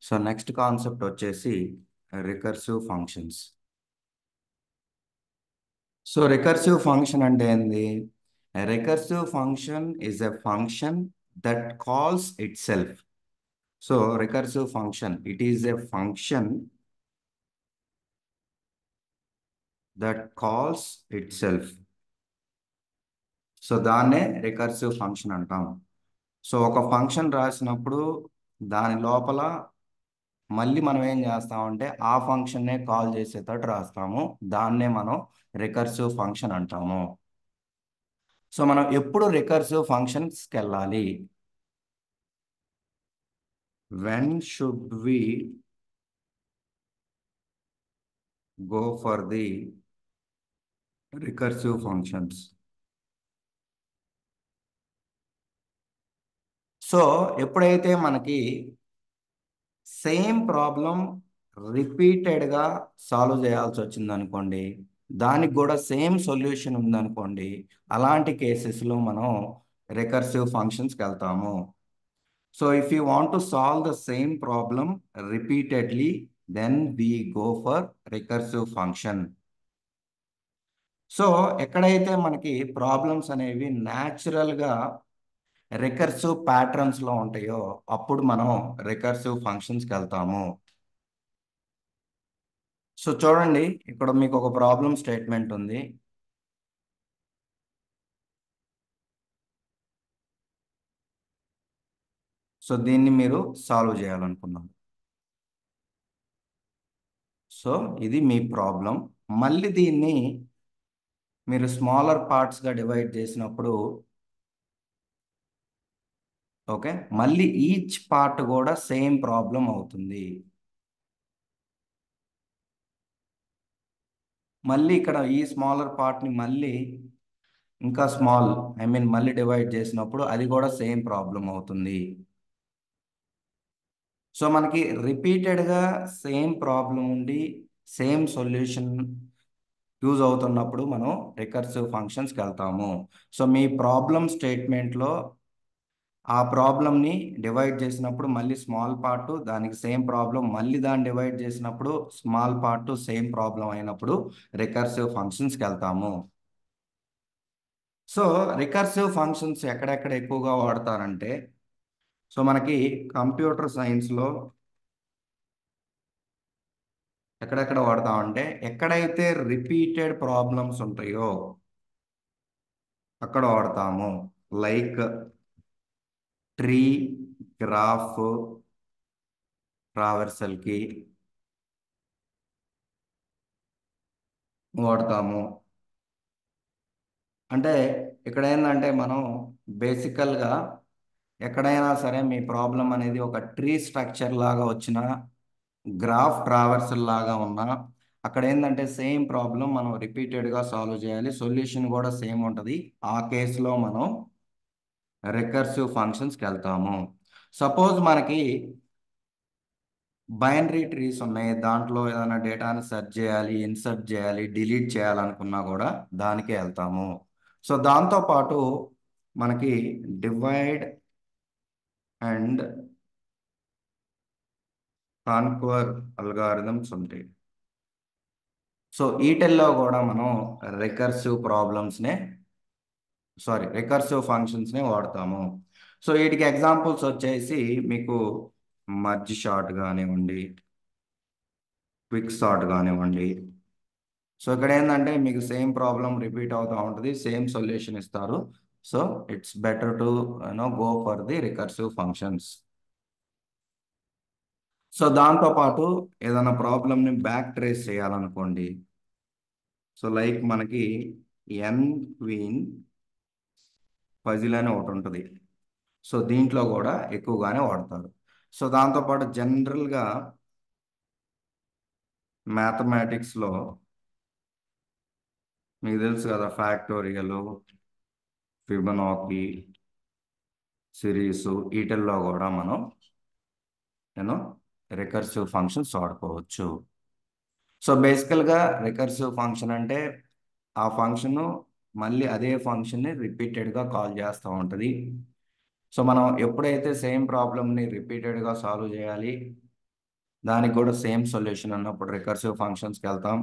So next concept వచ్చేసి recursive functions. So recursive function అంటే ఏంది? Recursive function is a function that calls it self. So recursive function, it is a function that calls it self. So దాన్నే recursive function అంటాం. So ఒక function రాసినప్పుడు దాని లోపల మళ్ళీ మనం ఏం చేస్తామంటే ఆ ఫంక్షన్నే కాల్ చేసేటట్టు రాస్తాము. దాన్నే మనం రికర్సివ్ ఫంక్షన్ అంటాము. సో మనం ఎప్పుడు రికర్సివ్ ఫంక్షన్స్కి వెళ్ళాలి? When should we go for the recursive functions? So ఎప్పుడైతే మనకి సేమ్ ప్రాబ్లం రిపీటెడ్గా సాల్వ్ చేయాల్సి వచ్చింది అనుకోండి, దానికి కూడా సేమ్ సొల్యూషన్ ఉందనుకోండి, అలాంటి కేసెస్లో మనం రికర్సివ్ ఫంక్షన్స్కి వెళ్తాము. So if you want to solve the same problem repeatedly, then we go for recursive function. So ఎక్కడైతే మనకి ప్రాబ్లమ్స్ అనేవి న్యాచురల్గా రికర్సివ్ ప్యాటర్న్స్లో ఉంటాయో అప్పుడు మనం రికర్సివ్ ఫంక్షన్స్కి వెళ్తాము. సో చూడండి, ఇక్కడ మీకు ఒక ప్రాబ్లం స్టేట్మెంట్ ఉంది. సో దీన్ని మీరు సాల్వ్ చేయాలనుకున్నాను. సో ఇది మీ ప్రాబ్లం. మళ్ళీ దీన్ని మీరు స్మాలర్ పార్ట్స్గా డివైడ్ చేసినప్పుడు, ఓకే, మళ్ళీ ఈచ్ పార్ట్ కూడా సేమ్ ప్రాబ్లం అవుతుంది. మళ్ళీ ఇక్కడ ఈ స్మాలర్ పార్ట్ని మళ్ళీ ఇంకా స్మాల్, ఐ మీన్ మళ్ళీ డివైడ్ చేసినప్పుడు అది కూడా సేమ్ ప్రాబ్లం అవుతుంది. సో మనకి రిపీటెడ్గా సేమ్ ప్రాబ్లం ఉండి సేమ్ సొల్యూషన్ యూజ్ అవుతున్నప్పుడు మనం రికర్సివ్ ఫంక్షన్స్కి వెళ్తాము. సో మీ ప్రాబ్లం స్టేట్మెంట్లో ఆ ప్రాబ్లమ్ని డివైడ్ చేసినప్పుడు మళ్ళీ స్మాల్ పార్ట్, దానికి సేమ్ ప్రాబ్లం, మళ్ళీ దాన్ని డివైడ్ చేసినప్పుడు స్మాల్ పార్ట్ సేమ్ ప్రాబ్లం అయినప్పుడు రికర్సివ్ ఫంక్షన్స్కి వెళ్తాము. సో రికర్సివ్ ఫంక్షన్స్ ఎక్కడెక్కడ ఎక్కువగా వాడతారంటే, సో మనకి కంప్యూటర్ సైన్స్లో ఎక్కడెక్కడ వాడతామంటే, ఎక్కడైతే రిపీటెడ్ ప్రాబ్లమ్స్ ఉంటాయో అక్కడ వాడతాము. లైక్ ట్రీ, గ్రాఫ్, ట్రావర్సల్కి వాడతాము. అంటే ఇక్కడ ఏంటంటే మనం బేసికల్గా ఎక్కడైనా సరే మీ ప్రాబ్లం అనేది ఒక ట్రీ స్ట్రక్చర్ లాగా వచ్చిన, గ్రాఫ్ ట్రావర్సల్ లాగా ఉన్నా, అక్కడ ఏంటంటే సేమ్ ప్రాబ్లం మనం రిపీటెడ్గా సాల్వ్ చేయాలి, సొల్యూషన్ కూడా సేమ్ ఉంటుంది. ఆ కేసులో మనం రికర్సివ్ ఫంక్షన్స్కి వెళ్తాము. సపోజ్ మనకి బైనరీ ట్రీస్ ఉన్నాయి, దాంట్లో ఏదైనా డేటాని సెర్చ్ చేయాలి, ఇన్సర్ట్ చేయాలి, డిలీట్ చేయాలనుకున్నా కూడా దానికే వెళ్తాము. సో దాంతోపాటు మనకి డివైడ్ అండ్ కాన్క్వర్ అల్గారిథమ్స్ ఉంటాయి. సో వీటిల్లో కూడా మనం రికర్సివ్ ప్రాబ్లమ్స్నే, రికర్సివ్ ఫంక్షన్స్నే వాడతాము. సో వీటికి ఎగ్జాంపుల్స్ వచ్చేసి మీకు మర్జ్ షార్ట్ కానివ్వండి, క్విక్ సార్ట్ కానివ్వండి. సో ఇక్కడ ఏంటంటే మీకు సేమ్ ప్రాబ్లం రిపీట్ అవుతూ ఉంటుంది, సేమ్ సొల్యూషన్ ఇస్తారు. So it's better to go for the recursive functions. So దాంతోపాటు ఏదైనా ప్రాబ్లమ్ని బ్యాక్ ట్రేస్ చేయాలనుకోండి, సో లైక్ మనకి ఎన్ క్వీన్ పజిల్ అని ఒకటి ఉంటుంది. సో దీంట్లో కూడా ఎక్కువగానే వాడతారు. సో దాంతోపాటు జనరల్గా మ్యాథమెటిక్స్లో మీకు తెలుసు కదా, ఫ్యాక్టోరియల్, ఫిబొనాకీ సిరీస్, వీటిల్లో కూడా మనం నేను రికర్సివ్ ఫంక్షన్స్ వాడుకోవచ్చు. సో బేసికల్గా రికర్సివ్ ఫంక్షన్ అంటే ఆ ఫంక్షను మళ్ళీ అదే ఫంక్షన్ని రిపీటెడ్గా కాల్ చేస్తూ ఉంటుంది. సో మనం ఎప్పుడైతే సేమ్ ప్రాబ్లమ్ని రిపీటెడ్గా సాల్వ్ చేయాలి, దానికి కూడా సేమ్ సొల్యూషన్ అన్నప్పుడు రికర్సివ్ ఫంక్షన్స్కి వెళ్తాం.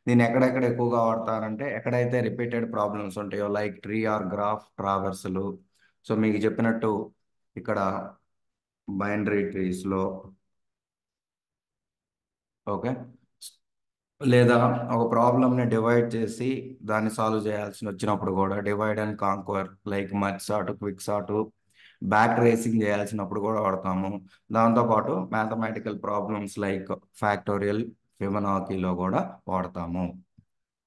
దీన్ని ఎక్కడెక్కడ ఎక్కువగా వాడతారంటే ఎక్కడైతే రిపీటెడ్ ప్రాబ్లమ్స్ ఉంటాయో లైక్ ట్రీ ఆర్ గ్రాఫ్ ట్రావర్స్లు. సో మీకు చెప్పినట్టు ఇక్కడ బైనరీ ట్రీస్లో, ఓకే, లేదా ఒక ప్రాబ్లమ్ని డివైడ్ చేసి దాన్ని సాల్వ్ చేయాల్సి వచ్చినప్పుడు కూడా divide and conquer like merge sort, quick sort, back tracing చేయాల్సినప్పుడు కూడా వాడతాము. దాంతోపాటు మ్యాథమెటికల్ ప్రాబ్లమ్స్ లైక్ ఫ్యాక్టోరియల్, ఫిబొనాకీలో కూడా వాడతాము.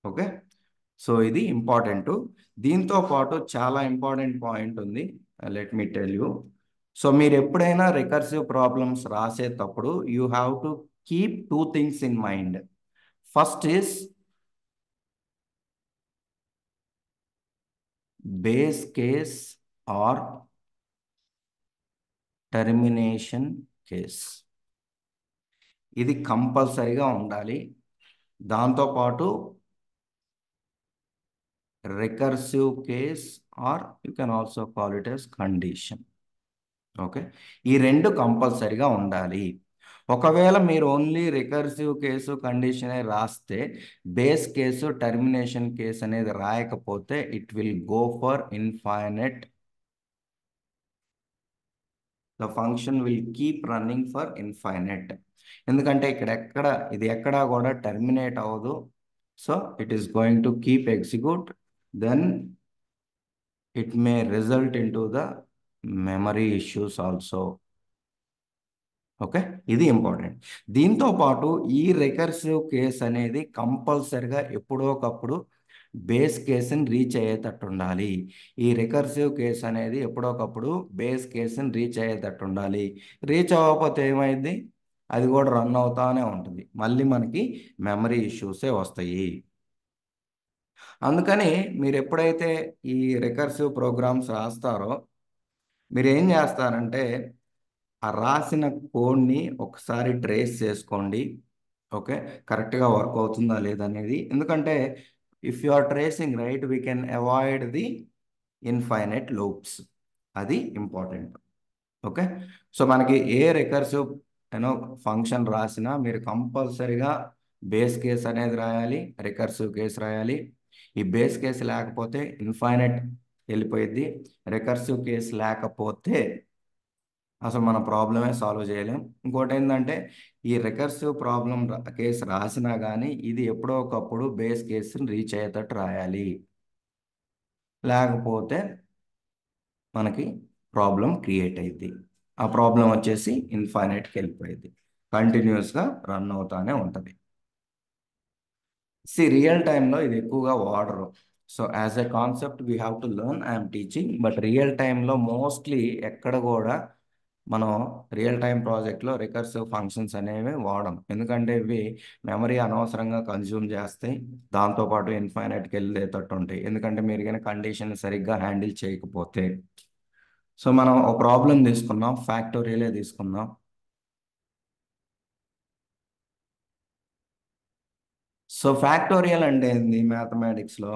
ఓకే, సో ఇది ఇంపార్టెంట్. దీంతో పాటు చాలా ఇంపార్టెంట్ పాయింట్ ఉంది, let me tell you. So మీరు ఎప్పుడైనా రికర్సివ్ ప్రాబ్లమ్స్ రాసేటప్పుడు you have to keep two things in mind. First is base case or termination case. ఇది కంపల్సరీగా ఉండాలి. దాంతోపాటు recursive case or you can also call it as condition. Okay, ఈ రెండు కంపల్సరీగా ఉండాలి. ఒకవేళ మీరు ఓన్లీ రికర్సివ్ కేసు కండిషనే రాస్తే బేస్ కేసు టర్మినేషన్ కేసు అనేది రాయకపోతే it will go for infinite. The function will keep running for infinite. ఎందుకంటే ఇది ఎక్కడా కూడా టర్మినేట్ అవ్వదు. So it is going to keep execute, then it may result in to the memory issues also. Okay, ఇది important. దీంతో పాటు ఈ recursive case అనేది కంపల్సరిగా ఎప్పుడో ఒకప్పుడు బేస్ కేసుని రీచ్ అయ్యేటట్టు ఉండాలి. ఈ రికర్సివ్ కేస్ అనేది ఎప్పుడోకప్పుడు బేస్ కేసుని రీచ్ అయ్యేటట్టు ఉండాలి. రీచ్ అవ్వకపోతే ఏమైంది, అది కూడా రన్ అవుతానే ఉంటుంది, మళ్ళీ మనకి మెమరీ ఇష్యూసే వస్తాయి. అందుకని మీరు ఎప్పుడైతే ఈ రికర్సివ్ ప్రోగ్రామ్స్ రాస్తారో మీరు ఏం చేస్తారంటే ఆ రాసిన కోడ్ని ఒకసారి ట్రేస్ చేసుకోండి. ఓకే, కరెక్ట్గా వర్క్ అవుతుందా లేదనేది. ఎందుకంటే if you are tracing right we can avoid the infinite loops. అది ఇంపార్టెంట్. ఓకే, సో మనకి ఏ రికర్సివ్ ఫంక్షన్ రాసినా మీరు కంపల్సరీగా బేస్ కేస్ అనేది రాయాలి, రికర్సివ్ కేస్ రాయాలి. ఈ బేస్ కేసు లేకపోతే ఇన్ఫైనైట్ వెళ్ళిపోయింది, రికర్సివ్ కేస్ లేకపోతే అసలు మన ప్రాబ్లమే సాల్వ్ చేయలేం. ఇంకోటి ఏంటంటే ఈ రికర్సివ్ ప్రాబ్లం కేసు రాసినా కానీ ఇది ఎప్పుడో ఒకప్పుడు బేస్ కేసుని రీచ్ అయ్యేటట్టు రాయాలి, లేకపోతే మనకి ప్రాబ్లం క్రియేట్ అయింది. ఆ ప్రాబ్లం వచ్చేసి ఇన్ఫైనైట్కి వెళ్ళిపోయింది, కంటిన్యూస్గా రన్ అవుతానే ఉంటుంది. రియల్ టైంలో ఇది ఎక్కువగా వాడరు. So as a concept we have to learn, I'm teaching, but real టైంలో మోస్ట్లీ ఎక్కడ కూడా మనం రియల్ టైం ప్రాజెక్ట్లో రికర్సివ్ ఫంక్షన్స్ అనేవి వాడం. ఎందుకంటే ఇవి మెమరీ అనవసరంగా కన్జ్యూమ్ చేస్తాయి, దాంతోపాటు ఇన్ఫైనైట్కి వెళ్ళేటట్టు ఉంటాయి. ఎందుకంటే మీరు కానీ కండిషన్ సరిగ్గా హ్యాండిల్ చేయకపోతే. సో మనం ఒక ప్రాబ్లం తీసుకున్నాం, ఫ్యాక్టోరియలే తీసుకుందాం. సో ఫ్యాక్టోరియల్ అంటే ఏంది మ్యాథమెటిక్స్లో?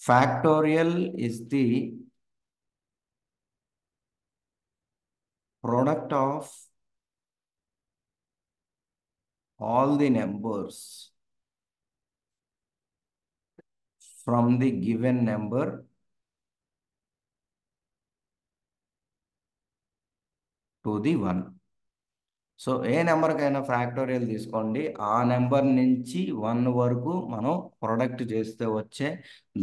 Factorial is the product of all the numbers from the given number to the 1. So ఏ నెంబర్కైనా ఫ్యాక్టోరియల్ తీసుకోండి, ఆ నెంబర్ నుంచి 1 వరకు మనం ప్రొడక్ట్ చేస్తే వచ్చే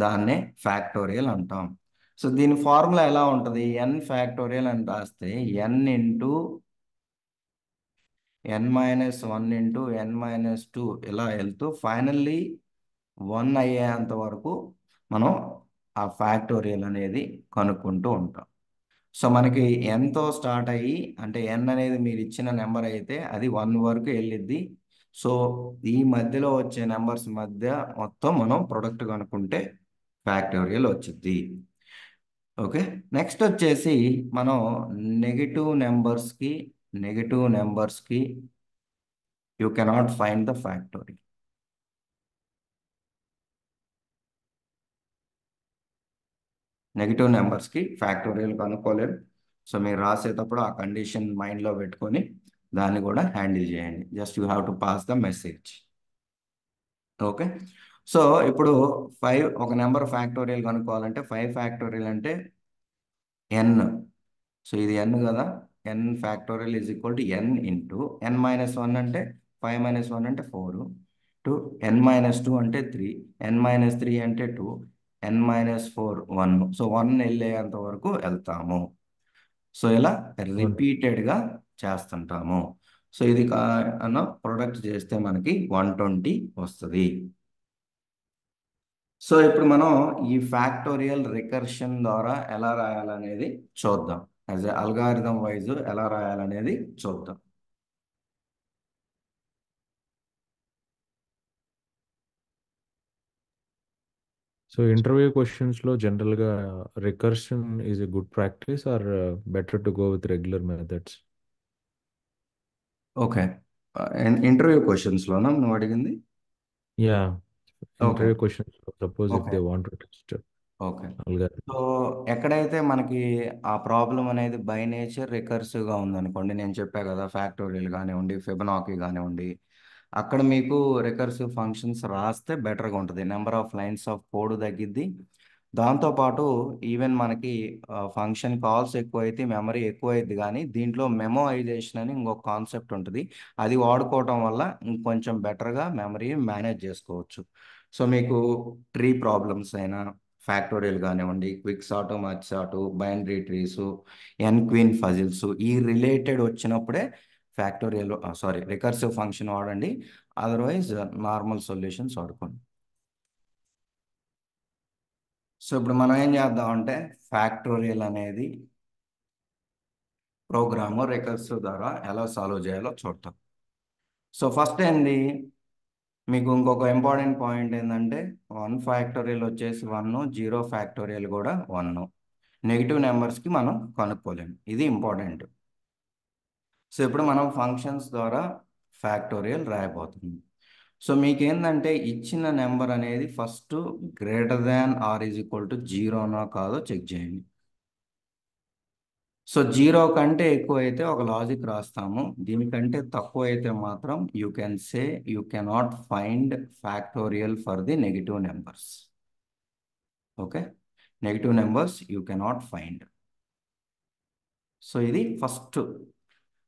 దాన్నే ఫ్యాక్టోరియల్ అంటాం. సో దీని ఫార్ములా ఎలా ఉంటుంది, ఎన్ ఫ్యాక్టోరియల్ అని రాస్తే ఎన్ ఇంటూ n-1 ఇంటూ n-2 ఇలా వెళ్తూ ఫైనల్లీ 1 అయ్యేంత వరకు మనం ఆ ఫ్యాక్టోరియల్ అనేది కనుక్కుంటూ ఉంటాం. సో మనకి ఎంతో స్టార్ట్ అయ్యి అంటే ఎన్ అనేది మీరు ఇచ్చిన నెంబర్ అయితే అది 1 వరకు వెళ్ళిద్ది. సో ఈ మధ్యలో వచ్చే నెంబర్స్ మధ్య మొత్తం మనం ప్రొడక్ట్ కనుక్కుంటే ఫ్యాక్టోరియల్ వచ్చింది. ఓకే, నెక్స్ట్ వచ్చేసి మనం నెగిటివ్ నెంబర్స్కి you cannot find the factorial. Negative నెంబర్స్కి ఫ్యాక్టోరియల్ కనుక్కోలేరు. సో మీరు రాసేటప్పుడు ఆ కండిషన్ మైండ్లో పెట్టుకొని దాన్ని కూడా హ్యాండిల్ చేయండి. Just you have to pass the message. Okay. So ఇప్పుడు 5 ఒక నెంబర్ ఫ్యాక్టోరియల్ కనుక్కోవాలంటే 5 ఫ్యాక్టోరియల్ అంటే n. సో ఇది n కదా, n factorial is equal to n into n-1 అంటే 5-1 అంటే 4 టు n-2 అంటే 3, n-3 అంటే 2, n-4 1. సో 1 వెళ్ళేంత వరకు వెళ్తాము. సో ఇలా అవును. రిపీటెడ్గా చేస్తుంటాము. సో ఇది అన్న ప్రొడక్ట్ చేస్తే మనకి 120 వస్తుంది. సో ఇప్పుడు మనం ఈ ఫ్యాక్టోరియల్ రికర్షన్ ద్వారా ఎలా రాయాలనేది చూద్దాం. యాజ్ ఎ అల్గారిథం వైజ్ ఎలా రాయాలనేది చూద్దాం. సో ఇంటర్వ్యూ క్వశ్చన్స్లో జనరల్గా recursion is a good practice or better to go with regular methods? Okay. Interview క్వశ్చన్స్లోనా నువ్వు అడిగింది? Yeah, okay. ఇంటర్వ్యూ క్వశ్చన్స్లో suppose if okay. They want to test okay. Algorithm. So ఎక్కడైతే మనకి ఆ ప్రాబ్లం అనేది బై నేచర్ రికర్సివ్గా ఉందనుకోండి, నేను చెప్పా కదా ఫ్యాక్టోరియల్ కానివ్వండి, ఫిబనాకీ కానివ్వండి, అక్కడ మీకు రికర్సివ్ ఫంక్షన్స్ రాస్తే బెటర్గా ఉంటుంది. Number of lines of code తగ్గిద్ది. దాంతోపాటు ఈవెన్ మనకి ఫంక్షన్ కాల్స్ ఎక్కువైతే మెమరీ ఎక్కువైద్ది, కానీ దీంట్లో మెమోఐజేషన్ అని ఇంకొక కాన్సెప్ట్ ఉంటుంది. అది వాడుకోవటం వల్ల ఇంకొంచెం బెటర్గా మెమరీ మేనేజ్ చేసుకోవచ్చు. సో మీకు ట్రీ ప్రాబ్లమ్స్ అయినా, ఫ్యాక్టోరియల్ కానివ్వండి, quick sort, merge sort, binary trees, N queen puzzles, ఈ రిలేటెడ్ వచ్చినప్పుడే ఫ్యాక్టోరియల్ సారీ రికర్సివ్ ఫంక్షన్ వాడండి. అదర్వైజ్ నార్మల్ సొల్యూషన్స్ వాడుకోండి. సో ఇప్పుడు మనం ఏం చేద్దామంటే ఫ్యాక్టోరియల్ అనేది ప్రోగ్రామ్ రికర్సివ్ ద్వారా ఎలా సాల్వ్ చేయాలో చూద్దాం. సో ఫస్ట్ ఏంది, మీకు ఇంకొక ఇంపార్టెంట్ పాయింట్ ఏంటంటే 1 ఫ్యాక్టోరియల్ వచ్చేసి 1, 0 ఫ్యాక్టోరియల్ కూడా 1. నెగిటివ్ నెంబర్స్కి మనం కనుక్కోలేము, ఇది ఇంపార్టెంట్. సో ఇప్పుడు మనం ఫంక్షన్స్ ద్వారా ఫ్యాక్టోరియల్ రాయబోతుంది. సో మీకేందంటే ఇచ్చిన నెంబర్ అనేది first greater than or is equal to జీరోనో కాదో చెక్ చేయండి. సో 0 కంటే ఎక్కువ అయితే ఒక లాజిక్ రాస్తాము, దీనికంటే తక్కువ అయితే మాత్రం you can say you cannot find factorial for the negative numbers. Okay, negative numbers you cannot find. So ఇది ఫస్ట్.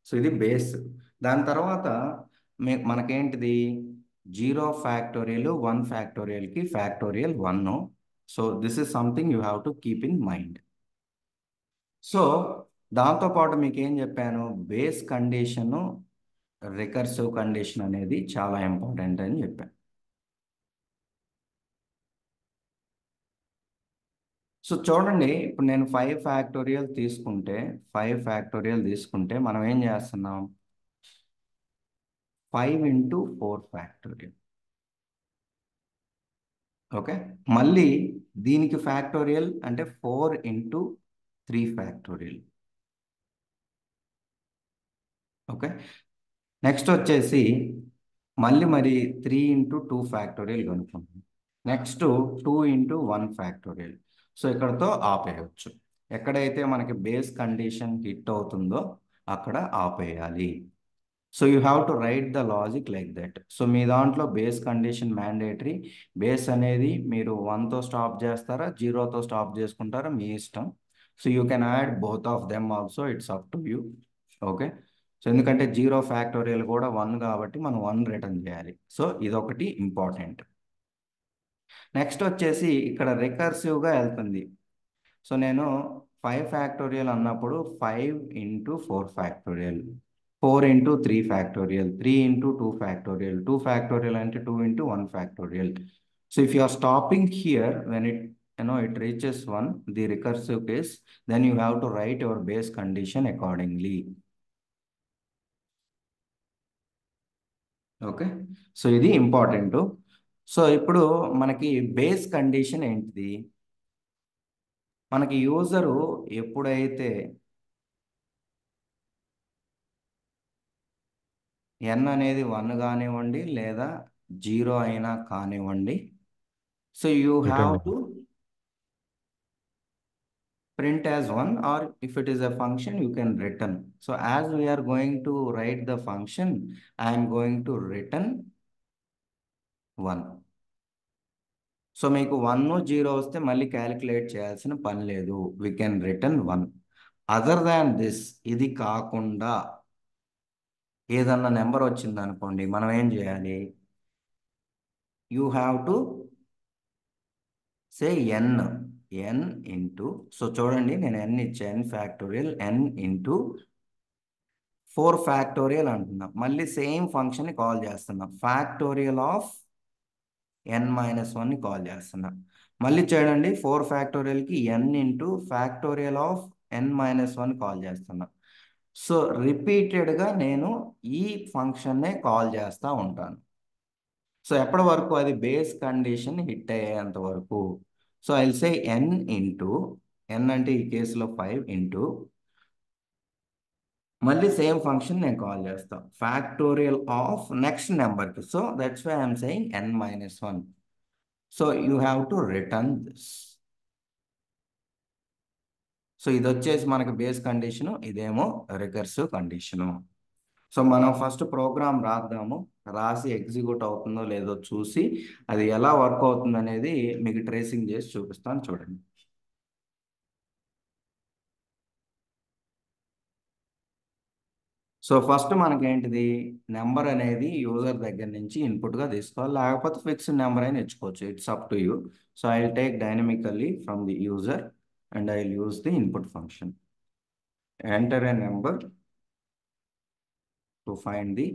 సో ఇది బేస్. దాని తర్వాత మనకేంటిది, 0 ఫ్యాక్టోరియల్ 1 ఫ్యాక్టోరియల్కి factorial 1. So this is something you have to keep in mind. So దాంతోపాటు మీకు ఏం చెప్పాను, బేస్ కండిషను రికర్సివ్ కండిషన్ అనేది చాలా ఇంపార్టెంట్ అని చెప్పాను. సో చూడండి, ఇప్పుడు నేను 5 ఫ్యాక్టోరియల్ తీసుకుంటే మనం ఏం చేస్తున్నాం, 5 ఇంటూ 4 ఫ్యాక్టోరియల్. ఓకే, మళ్ళీ దీనికి ఫ్యాక్టోరియల్ అంటే 4 ఇంటూ 3 ఫ్యాక్టోరియల్. ఓకే, నెక్స్ట్ వచ్చేసి మరి 3 ఇంటూ 2 ఫ్యాక్టోరియల్ కనుక్కుంటాం. Next 2 into 1 factorial. సో ఇక్కడతో ఆపేయవచ్చు. ఎక్కడైతే మనకి బేస్ కండిషన్ హిట్ అవుతుందో అక్కడ ఆపేయాలి. So you have to write the logic like that. So మీ దాంట్లో బేస్ కండిషన్ మ్యాండేటరీ. బేస్ అనేది మీరు 1తో స్టాప్ చేస్తారా, 0తో స్టాప్ చేసుకుంటారా, మీ ఇష్టం. So you can add both of them also, it's up to you. Okay. So ఎందుకంటే 0 ఫ్యాక్టోరియల్ కూడా 1 కాబట్టి మనం 1 రిటర్న్ చేయాలి. సో ఇదొకటి ఇంపార్టెంట్. నెక్స్ట్ వచ్చేసి ఇక్కడ రికర్సివ్గా వెళ్తుంది. సో నేను 5 ఫ్యాక్టోరియల్ అన్నప్పుడు 5 into 4 factorial, 4 into 3 factorial, 3 into 2 factorial, 2 factorial అంటే 2 into 1 factorial. So if you are stopping here when it reaches 1, the recursive case, then you have to write your base condition accordingly. Okay, so ఇది important. So ఇప్పుడు మనకి base condition ఏంటిది, మనకి user ఎప్పుడైతే n అనేది 1 కానివ్వండి లేదా 0 అయినా కానివ్వండి, so you have return. To print as 1, or if it is a function you can return. So as we are going to write the function, I am going to return 1. So మీకు 1 0 వస్తే మళ్ళీ calculate చేయాల్సిన పని లేదు, we can return 1. Other than this, ఇది కాకుండా ఏదన్నా number వచ్చింది అనుకోండి, మనం ఏం చేయాలి? You have to say n into, so చూడండి నేను n ఇచ్చా, n factorial, n into 4 factorial అంటున్నా. మళ్ళీ సేమ్ ఫంక్షన్ని కాల్ చేస్తున్నా, ఫ్యాక్టోరియల్ ఆఫ్ n-1 ని కాల్ చేస్తున్నా. మళ్ళీ చూడండి 4 ఫ్యాక్టోరియల్కి n into factorial of n-1 call చేస్తున్నా. సో రిపీటెడ్గా నేను ఈ ఫంక్షన్నే కాల్ చేస్తూ ఉంటాను. సో ఎప్పటి వరకు? అది బేస్ కండిషన్ హిట్ అయ్యేంత వరకు. So I will say n into, n అంటే ఈ కేసులో 5 ఇంటూ, మళ్ళీ సేమ్ ఫంక్షన్ నేను కాల్ చేస్తాను, ఫ్యాక్టోరియల్ ఆఫ్ నెక్స్ట్ నెంబర్కి. So that's why I'm saying n-1. So you have to return this. So ఇది వచ్చేసి మనకి బేస్ కండిషను, ఇదేమో రికర్సివ్ కండిషను. సో మనం ఫస్ట్ ప్రోగ్రామ్ రాద్దాము, రాసి ఎగ్జిక్యూట్ అవుతుందో లేదో చూసి అది ఎలా వర్క్ అవుతుంది అనేది మీకు ట్రేసింగ్ చేసి చూపిస్తాను, చూడండి. సో ఫస్ట్ మనకేంటిది, నెంబర్ అనేది యూజర్ దగ్గర నుంచి ఇన్పుట్గా తీసుకోవాలి, లేకపోతే ఫిక్స్డ్ నెంబర్ అయినా ఇచ్చుకోవచ్చు, it's up to you. So I will take dynamically from the user and I will use the input function. Enter a number to find the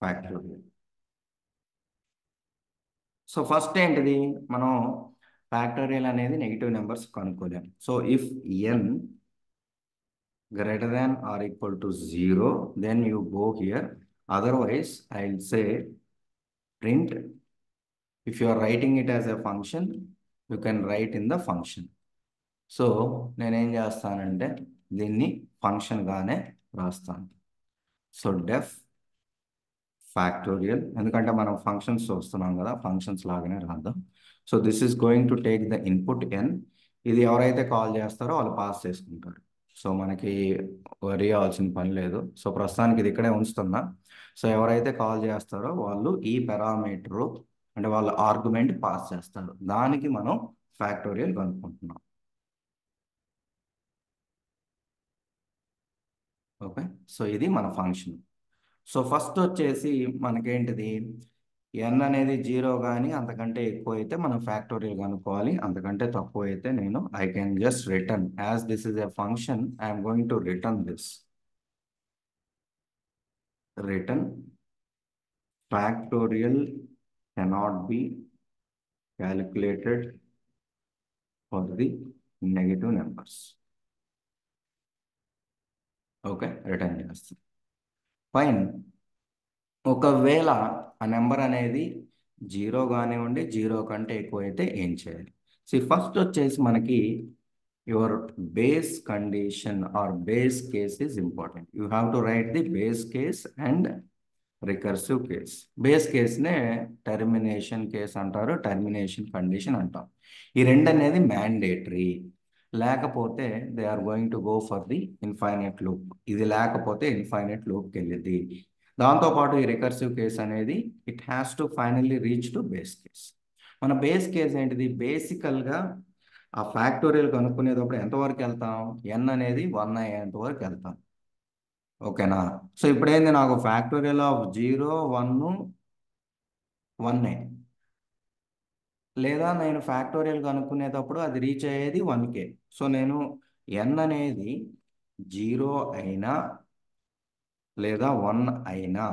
factorial. So first ఏంటిది, మనం factorial అనేది negative numbers కనుక్కోలేం. So if n greater than or equal to 0, then you go here. Otherwise I'll say print. If you are writing it as a function, you can write in the function. So నేనేం చేస్తానంటే దీన్ని function గానే రాస్తాను. So డెఫ్ factorial, ఎందుకంటే మనం functions చూస్తున్నాం కదా, functions లాగానే రాద్దాం. So this is going to take the input n. ఇది ఎవరైతే కాల్ చేస్తారో వాళ్ళు పాస్ చేసుకుంటారు. సో మనకి వరీ అవ్వాల్సిన పని లేదు. సో ప్రస్తుతానికి ఇది ఇక్కడే ఉంచుతున్నా. సో ఎవరైతే కాల్ చేస్తారో వాళ్ళు ఈ పారామీటరు, అంటే వాళ్ళ ఆర్గ్యుమెంట్ పాస్ చేస్తారు, దానికి మనం ఫ్యాక్టోరియల్ కనుక్కుంటున్నాం. ఓకే, సో ఇది మన ఫంక్షన్. సో ఫస్ట్ వచ్చేసి మనకేంటిది, n అనేది 0 కానీ అంతకంటే ఎక్కువ అయితే మనం ఫ్యాక్టోరియల్ కనుక్కోవాలి, అంతకంటే తక్కువ అయితే నేను I can just return, as this is a function I'm going to return this. Return factorial cannot be calculated for the negative numbers. Okay, return చేస్తాం. ఫైన్. ఒకవేళ ఆ నెంబర్ అనేది 0 కానివ్వండి, 0 కంటే ఎక్కువ అయితే ఏం చేయాలి? ఫస్ట్ వచ్చేసి మనకి your base condition or base case is important. You have to write the base case and recursive case. Base కేస్నే టర్మినేషన్ కేస్ అంటారు, టర్మినేషన్ కండిషన్ అంటాం. ఈ రెండు అనేది మ్యాండేటరీ, లేకపోతే they are going to go for the infinite loop. ఇది లేకపోతే infinite లూప్కి వెళ్ళింది. దాంతోపాటు ఈ రికర్సివ్ కేస్ అనేది it has to finally reach to base case. మన బేస్ కేస్ ఏంటిది, బేసికల్గా ఆ ఫ్యాక్టోరియల్ కనుక్కునేటప్పుడు ఎంతవరకు వెళ్తాం, n అనేది 1 అయ్యేంత వరకు వెళ్తాం. ఓకేనా? సో ఇప్పుడేంది, నాకు ఫ్యాక్టోరియల్ ఆఫ్ 0 1 1 లేదా నేను ఫ్యాక్టోరియల్ కనుక్కునేటప్పుడు అది రీచ్ అయ్యేది 1K. సో నేను n అనేది 0 అయినా లేదా 1 అయినా,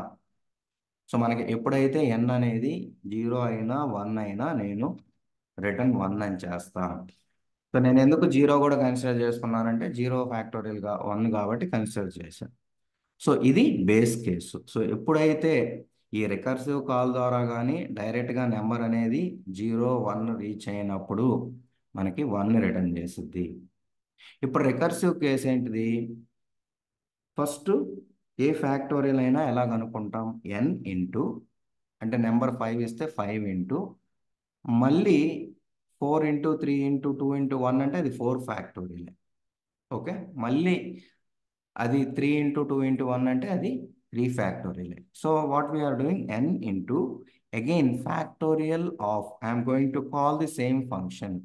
సో మనకి ఎప్పుడైతే n అనేది 0 అయినా 1 అయినా నేను రిటర్న్ 1 అని చేస్తాను. సో నేను ఎందుకు 0 కూడా కన్సిడర్ చేసుకున్నానంటే 0 ఫ్యాక్టోరియల్గా 1 కాబట్టి కన్సిడర్ చేశాను. సో ఇది బేస్ కేసు. సో ఎప్పుడైతే ఈ రికర్సివ్ కాల్ ద్వారా కానీ డైరెక్ట్గా నెంబర్ అనేది 0 1 రీచ్ అయినప్పుడు మనకి 1 రిటర్న్ చేస్తుంది. ఇప్పుడు రికర్సివ్ కేసు ఏంటిది, ఫస్ట్ ఏ ఫ్యాక్టోరియల్ అయినా ఎలా కనుక్కుంటాం, n ఇంటూ, అంటే నెంబర్ 5 ఇస్తే 5 ఇంటూ, మళ్ళీ 4 into 3 into 2 into 1 అంటే అది 4 ఫ్యాక్టోరియల్. ఓకే, మళ్ళీ అది 3 into 2 into 1 అంటే అది 3 factorial. So what we're doing n into again factorial of I'm going to call the same function.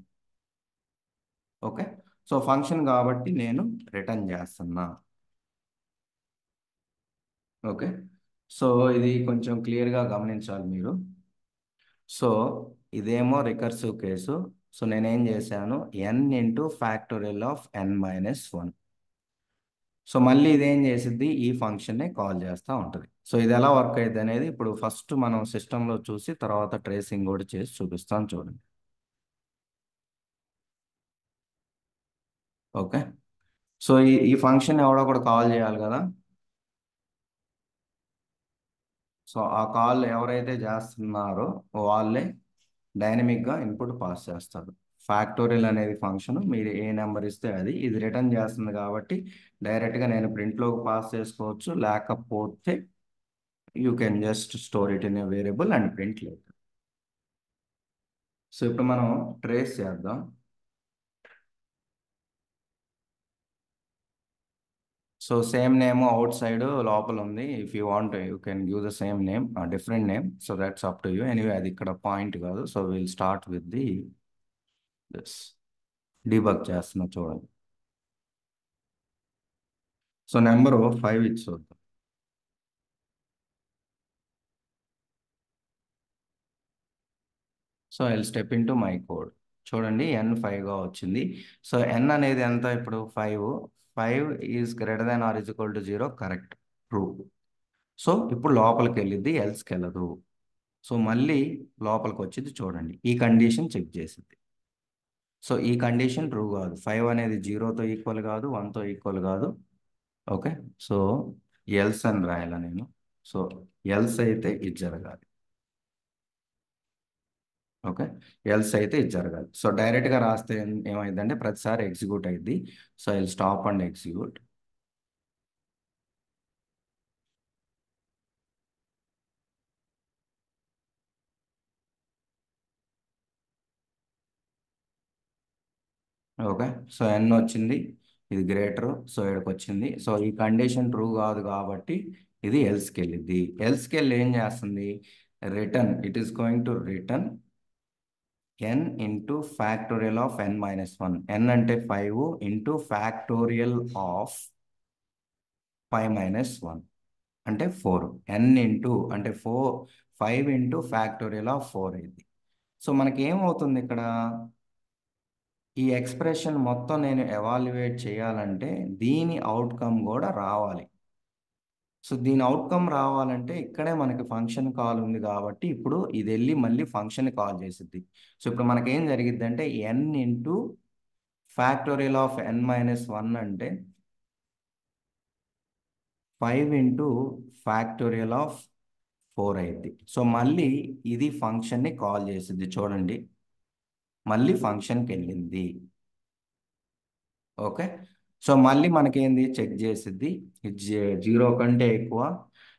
Okay, so function కాబట్టి నేను రిటర్న్ చేస్తున్నా. ఓకే, సో ఇది కొంచెం క్లియర్గా గమనించాలి మీరు. సో ఇదేమో రికర్సివ్ కేసు. సో నేనేం చేశాను, n into factorial of n-1. So మళ్ళీ ఇదేం చేసిద్ది, ఈ ఫంక్షన్నే కాల్ చేస్తూ ఉంటుంది. సో ఇది ఎలా వర్క్ అయ్యింది అనేది ఇప్పుడు ఫస్ట్ మనం సిస్టంలో చూసి తర్వాత ట్రేసింగ్ కూడా చేసి చూపిస్తాను, చూడండి. ఓకే, సో ఈ ఫంక్షన్ ఎవడో కూడా కాల్ చేయాలి కదా. సో ఆ కాల్ ఎవరైతే చేస్తున్నారో వాళ్ళే డైనమిక్గా ఇన్పుట్ పాస్ చేస్తారు. ఫ్యాక్టోరియల్ అనేది ఫంక్షన్, మీరు ఏ నెంబర్ ఇస్తే అది, ఇది రిటర్న్ చేస్తుంది కాబట్టి డైరెక్ట్గా నేను ప్రింట్లోకి పాస్ చేసుకోవచ్చు, లేకపోతే you can just store it in a variable and print later. So ఇప్పుడు మనం ట్రేస్ చేద్దాం. So same name out side లోపల ఉంది. If you want you can give the same name, different name. So that's up to you. Anyway అది ఇక్కడ point కాదు. So will start with the this debug చేస్తున్నా, చూడండి. So number 5 ఇచ్చి చూద్దాం. So I step in to my code. చూడండి n 5గా వచ్చింది. So n అనేది ఎంత ఇప్పుడు 5. 5 is greater than or is equal to 0, correct, true. So ఇప్పుడు లోపలికి వెళ్ళిద్ది, ఎల్స్కి వెళ్ళదు. సో మళ్ళీ లోపలికి వచ్చింది, చూడండి. ఈ కండిషన్ చెక్ చేసింది. సో ఈ కండిషన్ ట్రూ కాదు. 5 అనేది 0తో ఈక్వల్ కాదు, 1తో ఈక్వల్ కాదు. ఓకే, సో ఎల్స్ అని రాయాల నేను. సో ఎల్స్ అయితే ఇది జరగాలి. ఓకే, ఎల్స్ అయితే ఇది జరగాలి. సో డైరెక్ట్గా రాస్తే ఏమైందంటే ప్రతిసారి ఎగ్జిక్యూట్ అయింది. So I stop and execute. Okay, so N వచ్చింది, ఇది గ్రేటర్. సో ఇక్కడికి వచ్చింది. సో ఈ కండిషన్ ట్రూ కాదు కాబట్టి ఇది ఎల్స్కి వెళ్ళింది. ఎల్స్కి వెళ్ళి ఏం చేస్తుంది, return, it is going to return n into factorial of n-1. n అంటే 5 ఇంటూ ఫ్యాక్టోరియల్ ఆఫ్ 5-1 అంటే 4. n ఇంటూ అంటే 5 ఇంటూ ఫ్యాక్టోరియల్ ఆఫ్ 4 అయింది. సో మనకి ఏమవుతుంది ఇక్కడ, ఈ ఎక్స్ప్రెషన్ మొత్తం నేను ఎవాల్యుయేట్ చేయాలంటే దీని అవుట్కమ్ కూడా రావాలి. సో దీని అవుట్కమ్ రావాలంటే ఇక్కడే మనకి ఫంక్షన్ కాల్ ఉంది కాబట్టి ఇప్పుడు ఇది వెళ్ళి మళ్ళీ ఫంక్షన్ కాల్ చేసిద్ది. సో ఇప్పుడు మనకేం జరిగిద్ది అంటే n into factorial of n-1 అంటే 5 ఇంటూ ఫ్యాక్టోరియల్ ఆఫ్ 4 అయింది. సో మళ్ళీ ఇది ఫంక్షన్ని కాల్ చేసిద్ది, చూడండి. మళ్ళీ ఫంక్షన్కి వెళ్ళింది. ఓకే, సో మళ్ళీ మనకేంది చెక్ చేసిద్ది, ఇది 0 కంటే ఎక్కువ,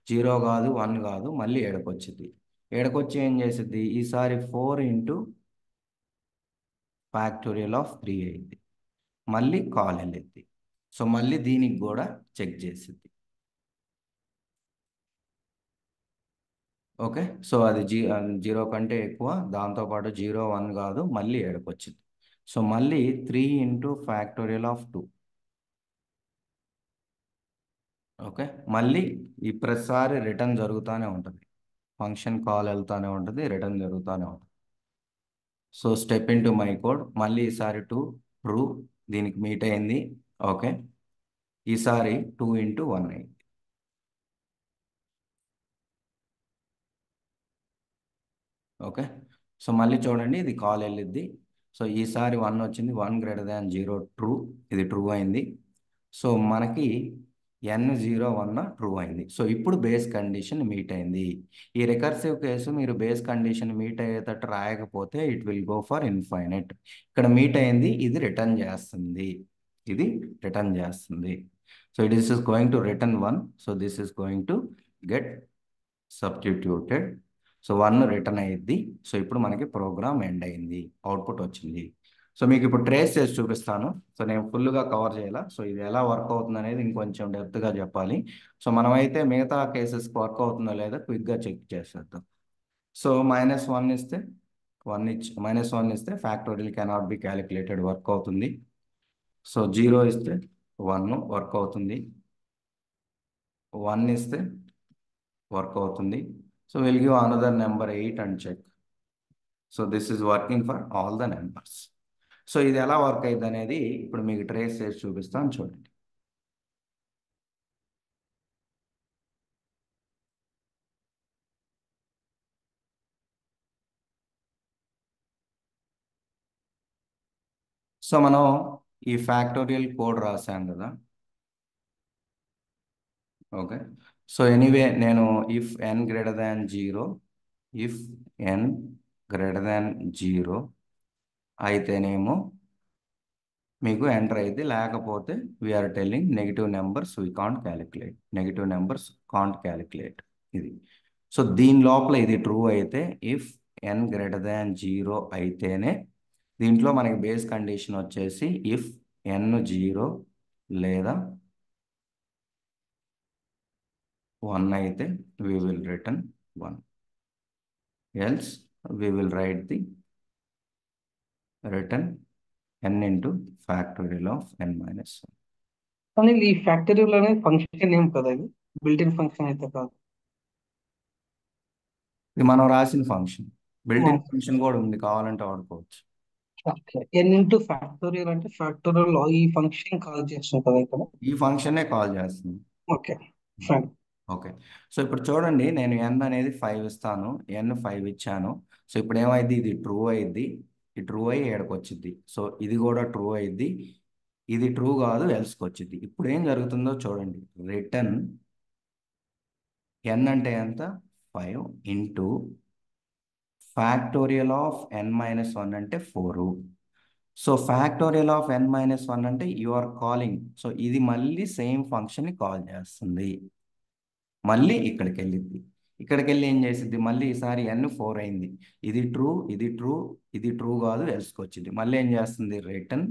0 కాదు 1 కాదు, మళ్ళీ ఏడకొచ్చిద్ది. ఏడకొచ్చి ఏం చేసిద్ది, ఈసారి 4 ఇంటూ ఫ్యాక్టోరియల్ ఆఫ్ 3 అయింది. మళ్ళీ కాల్ వెళ్ళిద్ది. సో మళ్ళీ దీనికి కూడా చెక్ చేసిద్ది. ఓకే, సో అది 0 కంటే ఎక్కువ, దాంతోపాటు 0 1 కాదు, మళ్ళీ ఏడకొచ్చింది. సో మళ్ళీ 3 ఇంటూ ఫ్యాక్టోరియల్ ఆఫ్ 2. ఓకే, మళ్ళీ ఈ ప్రతిసారి రిటర్న్ జరుగుతూనే ఉంటుంది. ఫంక్షన్ కాల్ వెళ్తూనే ఉంటుంది, రిటర్న్ జరుగుతూనే ఉంటుంది. So step in to my code. మళ్ళీ ఈసారి 2 ట్రూ, దీనికి మీట్ అయింది. ఓకే, ఈసారి 2 ఇంటూ 1 అయింది. ఓకే, సో మళ్ళీ చూడండి, ఇది కాల్ వెళ్ళిద్ది. సో ఈసారి 1 వచ్చింది, 1 గ్రేటర్ దాన్ 0, ట్రూ, ఇది ట్రూ అయింది. సో మనకి n01 ట్రూ అయింది. సో ఇప్పుడు బేస్ కండిషన్ మీట్ అయింది. ఈ రికర్సివ్ కేసు మీరు బేస్ కండిషన్ మీట్ అయ్యేటట్టు రాయకపోతే it will go for infinite. ఇక్కడ మీట్ అయింది, ఇది రిటర్న్ చేస్తుంది, ఇది రిటర్న్ చేస్తుంది. So this is going to return 1. So this is going to get substituted. So 1 return అయ్యిద్ది. సో ఇప్పుడు మనకి ప్రోగ్రామ్ ఎండ్ అయింది, అవుట్పుట్ వచ్చింది. సో మీకు ఇప్పుడు ట్రేస్ చేసి చూపిస్తాను. సో నేను ఫుల్గా కవర్ చేయాల. సో ఇది ఎలా వర్క్ అవుతుంది అనేది ఇంకొంచెం డెప్త్గా చెప్పాలి. సో మనమైతే మిగతా కేసెస్కి వర్క్ అవుతుందో లేదో క్విక్గా చెక్ చేసేద్దాం. సో -1 ఇస్తే 1 ఇచ్చి -1 ఇస్తే factorial cannot be calculated work అవుతుంది. సో 0 ఇస్తే 1 వర్క్ అవుతుంది. 1 ఇస్తే వర్క్ అవుతుంది. So will give another number 8 and check. So this is working for all the numbers. సో ఇది ఎలా వర్క్ అయింది అనేది ఇప్పుడు మీకు ట్రేస్ చేసి చూపిస్తాను చూడండి. సో మనం ఈ ఫ్యాక్టోరియల్ కోడ్ రాసాం కదా. ఓకే. సో ఎనీవే నేను if n greater than 0, if n greater than 0 అయితేనేమో మీకు ఎంటర్ అయింది, లేకపోతే we're telling negative numbers we can't calculate, negative numbers can't calculate ఇది. సో దీని లోపల ఇది ట్రూ అయితే, ఇఫ్ n గ్రేటర్ దాన్ 0 అయితేనే దీంట్లో మనకి బేస్ కండిషన్ వచ్చేసి ఇఫ్ n 0 లేదా 1 అయితే we will return 1, else we will write the return n into factorial of n minus 1. కానీ ఈ ఫ్యాక్టరీలో అనేది ఫంక్షన్ ఏం కదా, ఇది బిల్ట్-ఇన్ ఫంక్షన్ అయితే కాదు. ఇది మనం రాసిన ఫంక్షన్, బిల్ట్-ఇన్ ఫంక్షన్ కూడా ఉంది, కావాలంటే వాడుకోవచ్చు. ఓకే, ఎన్ ఇంటూ ఫ్యాక్టోరియల్ అంటే ఫ్యాక్టోరియల్ లో ఈ ఫంక్షన్ కాల్ చేస్తాం కదా ఇక్కడ. ఈ ఫంక్షనే కాల్ చేస్తుంది. Okay, fine. ఓకే. సో ఇప్పుడు చూడండి, నేను n అనేది 5 ఇస్తాను, n 5 ఇచ్చాను. సో ఇప్పుడు ఏమైంది, ఇది ట్రూ అయింది, ఇది ట్రూ అయ్యి ఏడకి వచ్చింది. సో ఇది కూడా ట్రూ అయింది, ఇది ట్రూ కాదు ఎల్స్కి వచ్చింది. ఇప్పుడు ఏం జరుగుతుందో చూడండి. రిటర్న్ n అంటే ఎంత, 5 into factorial of n minus 1 అంటే 4. So factorial of n minus 1 అంటే యు ఆర్ కాలింగ్. సో ఇది మళ్ళీ సేమ్ ఫంక్షన్ని కాల్ చేస్తుంది, మళ్ళీ ఇక్కడికి వెళ్ళింది. ఇక్కడికి వెళ్ళి ఏం చేసింది, మళ్ళీ ఈసారి n 4 అయింది, ఇది ట్రూ, ఇది ట్రూ, ఇది ట్రూ కాదు ఎల్స్కి వచ్చింది. మళ్ళీ ఏం చేస్తుంది, return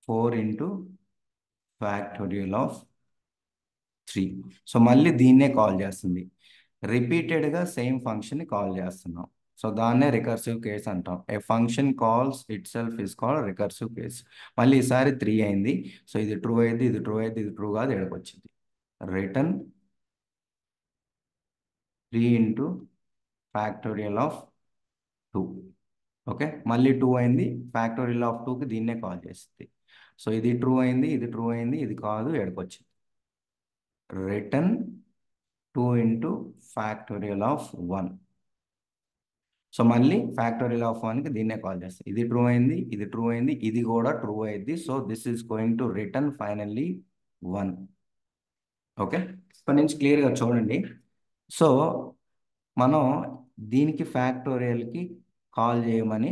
4 into factorial of 3. So మళ్ళీ దీన్నే కాల్ చేస్తుంది, రిపీటెడ్గా సేమ్ ఫంక్షన్ని కాల్ చేస్తున్నాం. సో దాన్నే రికర్సివ్ కేస్ అంటాం. A function calls itself is called recursive case. మళ్ళీ ఈసారి 3 అయింది. సో ఇది ట్రూ అయింది, ఇది ట్రూ అయింది, ఇది ట్రూ కాదు ఎక్కడికి వచ్చింది. Return 3 into factorial of 2. Okay, మళ్ళీ 2 అయింది, ఫ్యాక్టోరియల్ ఆఫ్ 2కి దీన్నే కాల్ చేస్తుంది. సో ఇది ట్రూ అయింది, ఇది ట్రూ అయింది, ఇది కాదు ఎక్కడికి వచ్చింది. Return 2 into factorial of 1. So మళ్ళీ ఫ్యాక్టోరియల్ ఆఫ్ 1కి దీన్నే కాల్ చేస్తాం. ఇది ట్రూ అయింది, ఇది ట్రూ అయింది, ఇది కూడా ట్రూ అయింది. So this is going to return finally 1. Okay, ఇప్పటి నుంచి క్లియర్గా చూడండి. సో మనం దీనికి ఫ్యాక్టోరియల్కి కాల్ చేయమని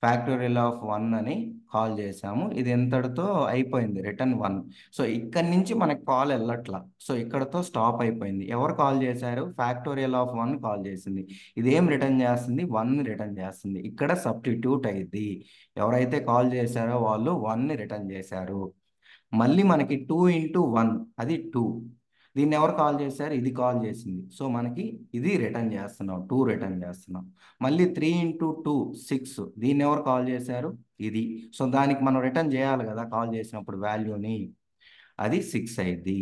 ఫ్యాక్టోరియల్ ఆఫ్ 1 అని కాల్ చేసాము. ఇది ఎంతటితో అయిపోయింది, రిటర్న్ 1. సో ఇక్కడి నుంచి మనకి కాల్ వెళ్ళట్లా, సో ఇక్కడతో స్టాప్ అయిపోయింది. ఎవరు కాల్ చేశారు, ఫ్యాక్టోరియల్ ఆఫ్ 1 కాల్ చేసింది. ఇది ఏం రిటర్న్ చేస్తుంది, 1 రిటర్న్ చేస్తుంది. ఇక్కడ సబ్స్టిట్యూట్ అయింది, ఎవరైతే కాల్ చేశారో వాళ్ళు 1ని రిటర్న్ చేశారు. మళ్ళీ మనకి 2 ఇంటూ 1 అది 2. దీన్ని ఎవరు కాల్ చేశారు, ఇది కాల్ చేసింది. సో మనకి ఇది రిటర్న్ చేస్తున్నాం, 2 రిటర్న్ చేస్తున్నాం. మళ్ళీ 3 ఇంటూ 2 6. దీన్ని ఎవరు కాల్ చేశారు, ఇది. సో దానికి మనం రిటర్న్ చేయాలి కదా కాల్ చేసినప్పుడు వాల్యూని, అది 6 అయింది.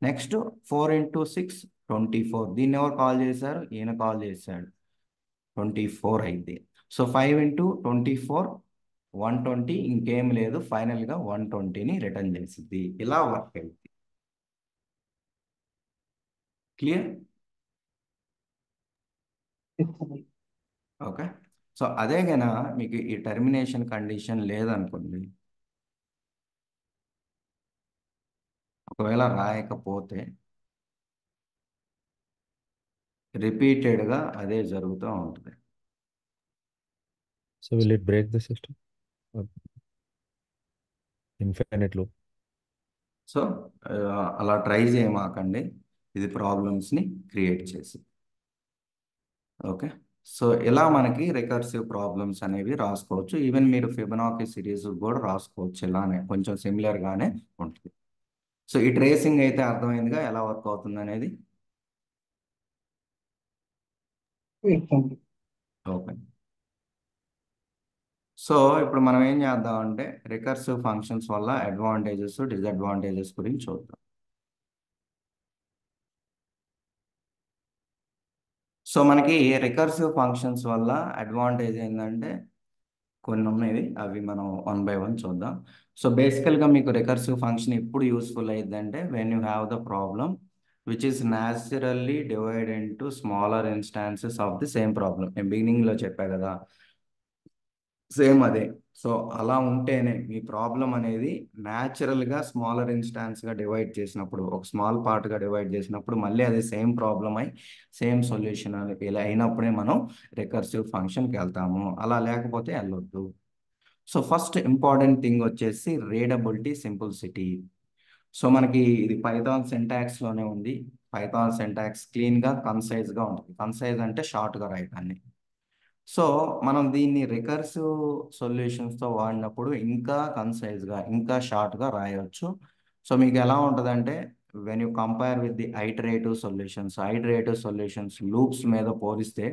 Next 4 into 6 24. దీన్ని ఎవరు కాల్ చేశారు, ఈయన కాల్ చేశాడు, 24 అయింది. So 5 into 24 120. ఇంకేం లేదు, ఫైనల్గా 120ని రిటర్న్ చేసింది. ఇలా వర్క్ అయింది. క్లియర్? ఓకే. సో అదే గన మీకు ఈ టర్మినేషన్ కండిషన్ లేదనుకోండి, ఒకవేళ రాయకపోతే రిపీటెడ్గా అదే జరుగుతూ ఉంటుంది. So will it break the system? Or infinite loop? So అలా ట్రై చేయమాకండి. ఇది ప్రాబ్లమ్స్ని క్రియేట్ చేసి. ఓకే, సో ఇలా మనకి రికర్సివ్ ప్రాబ్లమ్స్ అనేవి రాసుకోవచ్చు. ఈవెన్ మీరు ఫిబొనాకీ సిరీస్ కూడా రాసుకోవచ్చు, ఇలానే కొంచెం సిమిలర్గానే ఉంటుంది. సో ఈ ట్రేసింగ్ అయితే అర్థమైందిగా ఎలా వర్క్ అవుతుంది అనేది. ఓకే, సో ఇప్పుడు మనం ఏం చేద్దాం అంటే రికర్సివ్ ఫంక్షన్స్ వల్ల అడ్వాంటేజెస్ డిసడ్వాంటేజెస్ గురించి చూద్దాం. సో మనకి రికర్సివ్ ఫంక్షన్స్ వల్ల అడ్వాంటేజ్ ఏంటంటే కొన్ని ఉన్నాయి, అవి మనం వన్ బై వన్ చూద్దాం. సో బేసికల్గా మీకు రికర్సివ్ ఫంక్షన్ ఎప్పుడు యూస్ఫుల్ అయ్యిందంటే when you have the problem which is naturally divide into smaller instances of the same problem. నేను బిగినింగ్లో చెప్పా కదా, సేమ్ అదే. సో అలా ఉంటేనే మీ ప్రాబ్లం అనేది న్యాచురల్గా స్మాలర్ ఇన్స్టాన్స్గా డివైడ్ చేసినప్పుడు, ఒక స్మాల్ పార్ట్గా డివైడ్ చేసినప్పుడు మళ్ళీ అది సేమ్ ప్రాబ్లం అయి సేమ్ సొల్యూషన్ ఇలా అయినప్పుడే మనం రికర్సివ్ ఫంక్షన్కి వెళ్తాము, అలా లేకపోతే వెళ్ళొద్దు. సో ఫస్ట్ ఇంపార్టెంట్ థింగ్ వచ్చేసి రీడబిలిటీ, సింపుల్సిటీ. సో మనకి ఇది పైథాన్ సింటాక్స్లోనే ఉంది. పైథాన్ సింటాక్స్ క్లీన్గా కన్సైజ్గా ఉంటుంది. కన్సైజ్ అంటే షార్ట్గా రాయటాన్ని. సో మనం దీన్ని రికర్సివ్ సొల్యూషన్స్తో వాడినప్పుడు ఇంకా కన్సైజ్గా ఇంకా షార్ట్గా రాయవచ్చు. సో మీకు ఎలా ఉంటుందంటే when you compare with the iterative solutions loops మీద పోలిస్తే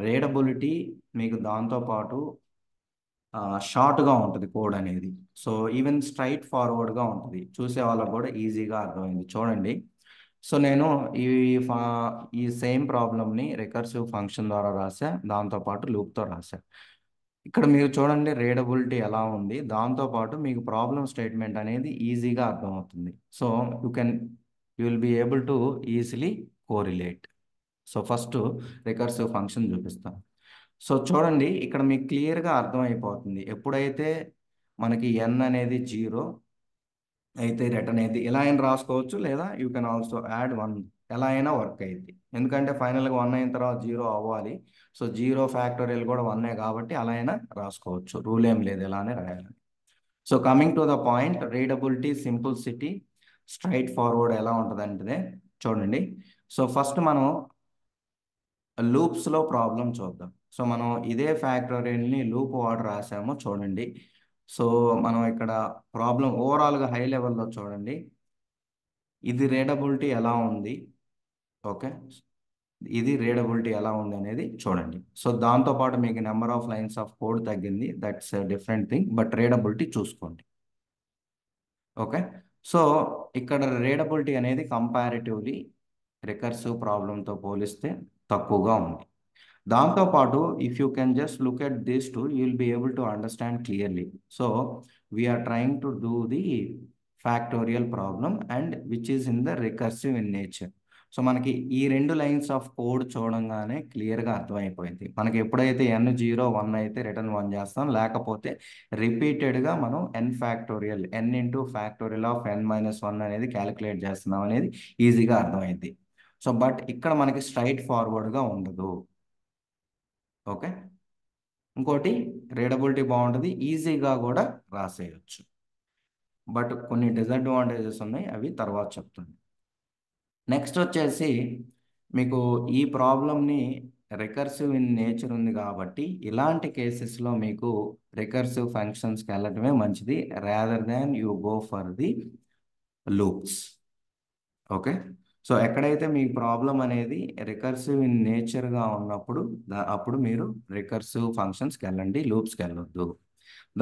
రీడబిలిటీ మీకు దాంతోపాటు షార్ట్గా ఉంటుంది కోడ్ అనేది. సో ఈవెన్ స్ట్రైట్ ఫార్వర్డ్గా ఉంటుంది, చూసే వాళ్ళకు కూడా ఈజీగా అర్థమైంది. చూడండి, సో నేను ఈ ఈ సేమ్ ప్రాబ్లమ్ని రికర్సివ్ ఫంక్షన్ ద్వారా రాసా, దాంతోపాటు లూప్తో రాసా. ఇక్కడ మీరు చూడండి రీడబిలిటీ ఎలా ఉంది, దాంతోపాటు మీకు ప్రాబ్లం స్టేట్మెంట్ అనేది ఈజీగా అర్థమవుతుంది. So you will be able to easily correlate. So first recursive function చూపిస్తాను. సో చూడండి, ఇక్కడ మీకు క్లియర్గా అర్థమైపోతుంది. ఎప్పుడైతే మనకి n అనేది 0 అయితే రిటర్న్ అయితే ఇలా అయినా రాసుకోవచ్చు, లేదా యూ కెన్ ఆల్సో యాడ్ 1, ఎలా అయినా వర్క్ అయింది. ఎందుకంటే ఫైనల్గా 1 అయిన తర్వాత 0 అవ్వాలి. సో 0 ఫ్యాక్టోరియల్ కూడా 1 కాబట్టి అలా అయినా రాసుకోవచ్చు, రూల్ ఏం లేదు, ఇలానే రాయాలి. So coming to the point, readability, simplicity, straight forward ఎలా ఉంటుందంటే చూడండి. సో ఫస్ట్ మనం లూప్స్లో ప్రాబ్లం చూద్దాం. సో మనం ఇదే ఫ్యాక్టోరియల్ని లూప్ వాడి రాసాము చూడండి. సో మనం ఇక్కడ ప్రాబ్లం ఓవరాల్గా హై లెవెల్లో చూడండి, ఇది రీడబిలిటీ ఎలా ఉంది. ఓకే, ఇది రీడబిలిటీ ఎలా ఉంది అనేది చూడండి. సో దాంతోపాటు మీకు number of lines of code తగ్గింది, that's different thing, but readability చూసుకోండి. ఓకే, సో ఇక్కడ రీడబిలిటీ అనేది కంపారిటివ్లీ రికర్సివ్ ప్రాబ్లంతో పోలిస్తే తక్కువగా ఉంది. దాంతోపాటు if you can just look at this to you will be able to understand clearly. So we are trying to do the factorial problem and which is in the recursive in nature. So మనకి ఈ రెండు lines of code చూడంగానే క్లియర్గా అర్థమైపోయింది. మనకి ఎప్పుడైతే n0 1 అయితే return 1 చేస్తాం, లేకపోతే రిపీటెడ్గా మనం n into factorial of n-1 అనేది క్యాలిక్యులేట్ చేస్తున్నాం అనేది ఈజీగా అర్థమైంది. సో బట్ ఇక్కడ మనకి స్ట్రైట్ ఫార్వర్డ్గా ఉండదు. ఓకే, ఇంకోటి రీడబిలిటీ బాగుంటుంది, ఈజీగా కూడా రాసేయచ్చు, బట్ కొన్ని డిసడ్వాంటేజెస్ ఉన్నాయి, అవి తర్వాత చెప్తాను. నెక్స్ట్ వచ్చేసి మీకు ఈ ప్రాబ్లమ్ని రికర్సివ్ ఇన్ నేచర్ ఉంది కాబట్టి ఇలాంటి కేసెస్లో మీకు రికర్సివ్ ఫంక్షన్స్కి వెళ్ళటమే మంచిది, rather than you go for the loops. Okay, so ఎక్కడైతే మీ ప్రాబ్లం అనేది రికర్సివ్ ఇన్ నేచర్గా ఉన్నప్పుడు అప్పుడు మీరు రికర్సివ్ ఫంక్షన్స్కి వెళ్ళండి, లూప్స్కి వెళ్ళొద్దు.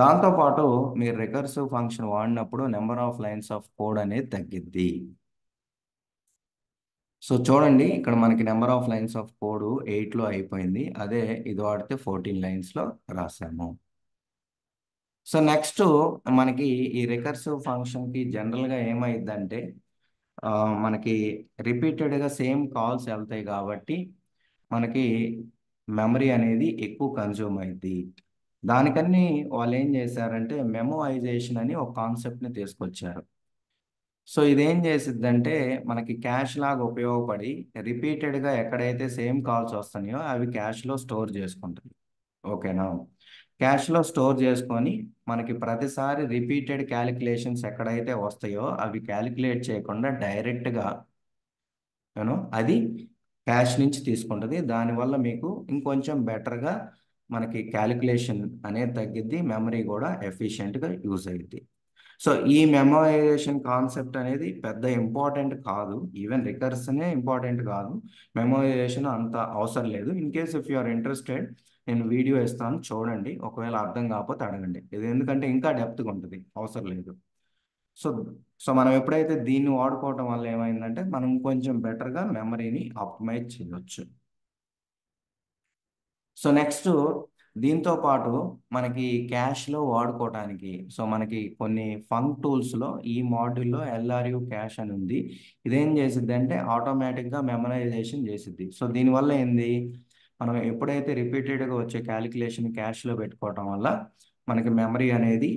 దాంతోపాటు మీరు రికర్సివ్ ఫంక్షన్ వాడినప్పుడు number of lines of code అనేది తగ్గిద్ది. సో చూడండి, ఇక్కడ మనకి number of lines of code 8లో అయిపోయింది, అదే ఇది వాడితే 14 లైన్స్లో రాసాము. సో నెక్స్ట్ మనకి ఈ రికర్సివ్ ఫంక్షన్కి జనరల్గా ఏమైందంటే మనకి రిపీటెడ్గా సేమ్ కాల్స్ వెళ్తాయి కాబట్టి మనకి మెమరీ అనేది ఎక్కువ కన్జ్యూమ్ అయింది. దానికని వాళ్ళు ఏం చేశారంటే మెమోఐజేషన్ అని ఒక కాన్సెప్ట్ని తీసుకొచ్చారు. సో ఇదేం చేసిద్దంటే మనకి క్యాష్ లాగా ఉపయోగపడి రిపీటెడ్గా ఎక్కడైతే సేమ్ కాల్స్ వస్తున్నాయో అవి క్యాష్లో స్టోర్ చేసుకుంటుంది. ఓకేనా, క్యాష్లో స్టోర్ చేసుకొని మనకి ప్రతిసారి రిపీటెడ్ క్యాలిక్యులేషన్స్ ఎక్కడైతే వస్తాయో అవి క్యాలిక్యులేట్ చేయకుండా డైరెక్ట్గా అది క్యాష్ నుంచి తీసుకుంటుంది. దానివల్ల మీకు ఇంకొంచెం బెటర్గా మనకి క్యాలిక్యులేషన్ అనేది తగ్గిద్ది, మెమరీ కూడా ఎఫిషియెంట్గా యూజ్ అయ్యిద్ది. సో ఈ మెమోరైజేషన్ కాన్సెప్ట్ అనేది పెద్ద ఇంపార్టెంట్ కాదు, ఈవెన్ రికర్సనే ఇంపార్టెంట్ కాదు, మెమోరైజేషన్ అంత అవసరం లేదు. In case if you are interested, నేను వీడియో ఇస్తాను చూడండి, ఒకవేళ అర్థం కాకపోతే అడగండి. ఇది ఎందుకంటే ఇంకా డెప్త్గా ఉంటుంది, అవసరం లేదు. సో సో మనం ఎప్పుడైతే దీన్ని వాడుకోవటం వల్ల ఏమైందంటే మనం కొంచెం బెటర్గా మెమరీని ఆప్టిమైజ్ చేయవచ్చు. సో నెక్స్ట్ దీంతో పాటు మనకి క్యాష్లో వాడుకోవటానికి, సో మనకి కొన్ని ఫంక్ టూల్స్లో ఈ మాడ్యూల్లో ఎల్ఆర్యు క్యాష్ అని ఉంది. ఇదేం చేసిద్ది అంటే ఆటోమేటిక్గా మెమరైజేషన్ చేసిద్ది. సో దీనివల్ల ఏంది, మనం ఎప్పుడైతే రిపీటెడ్గా వచ్చే క్యాలిక్యులేషన్ క్యాష్లో పెట్టుకోవటం వల్ల మనకి మెమరీ అనేది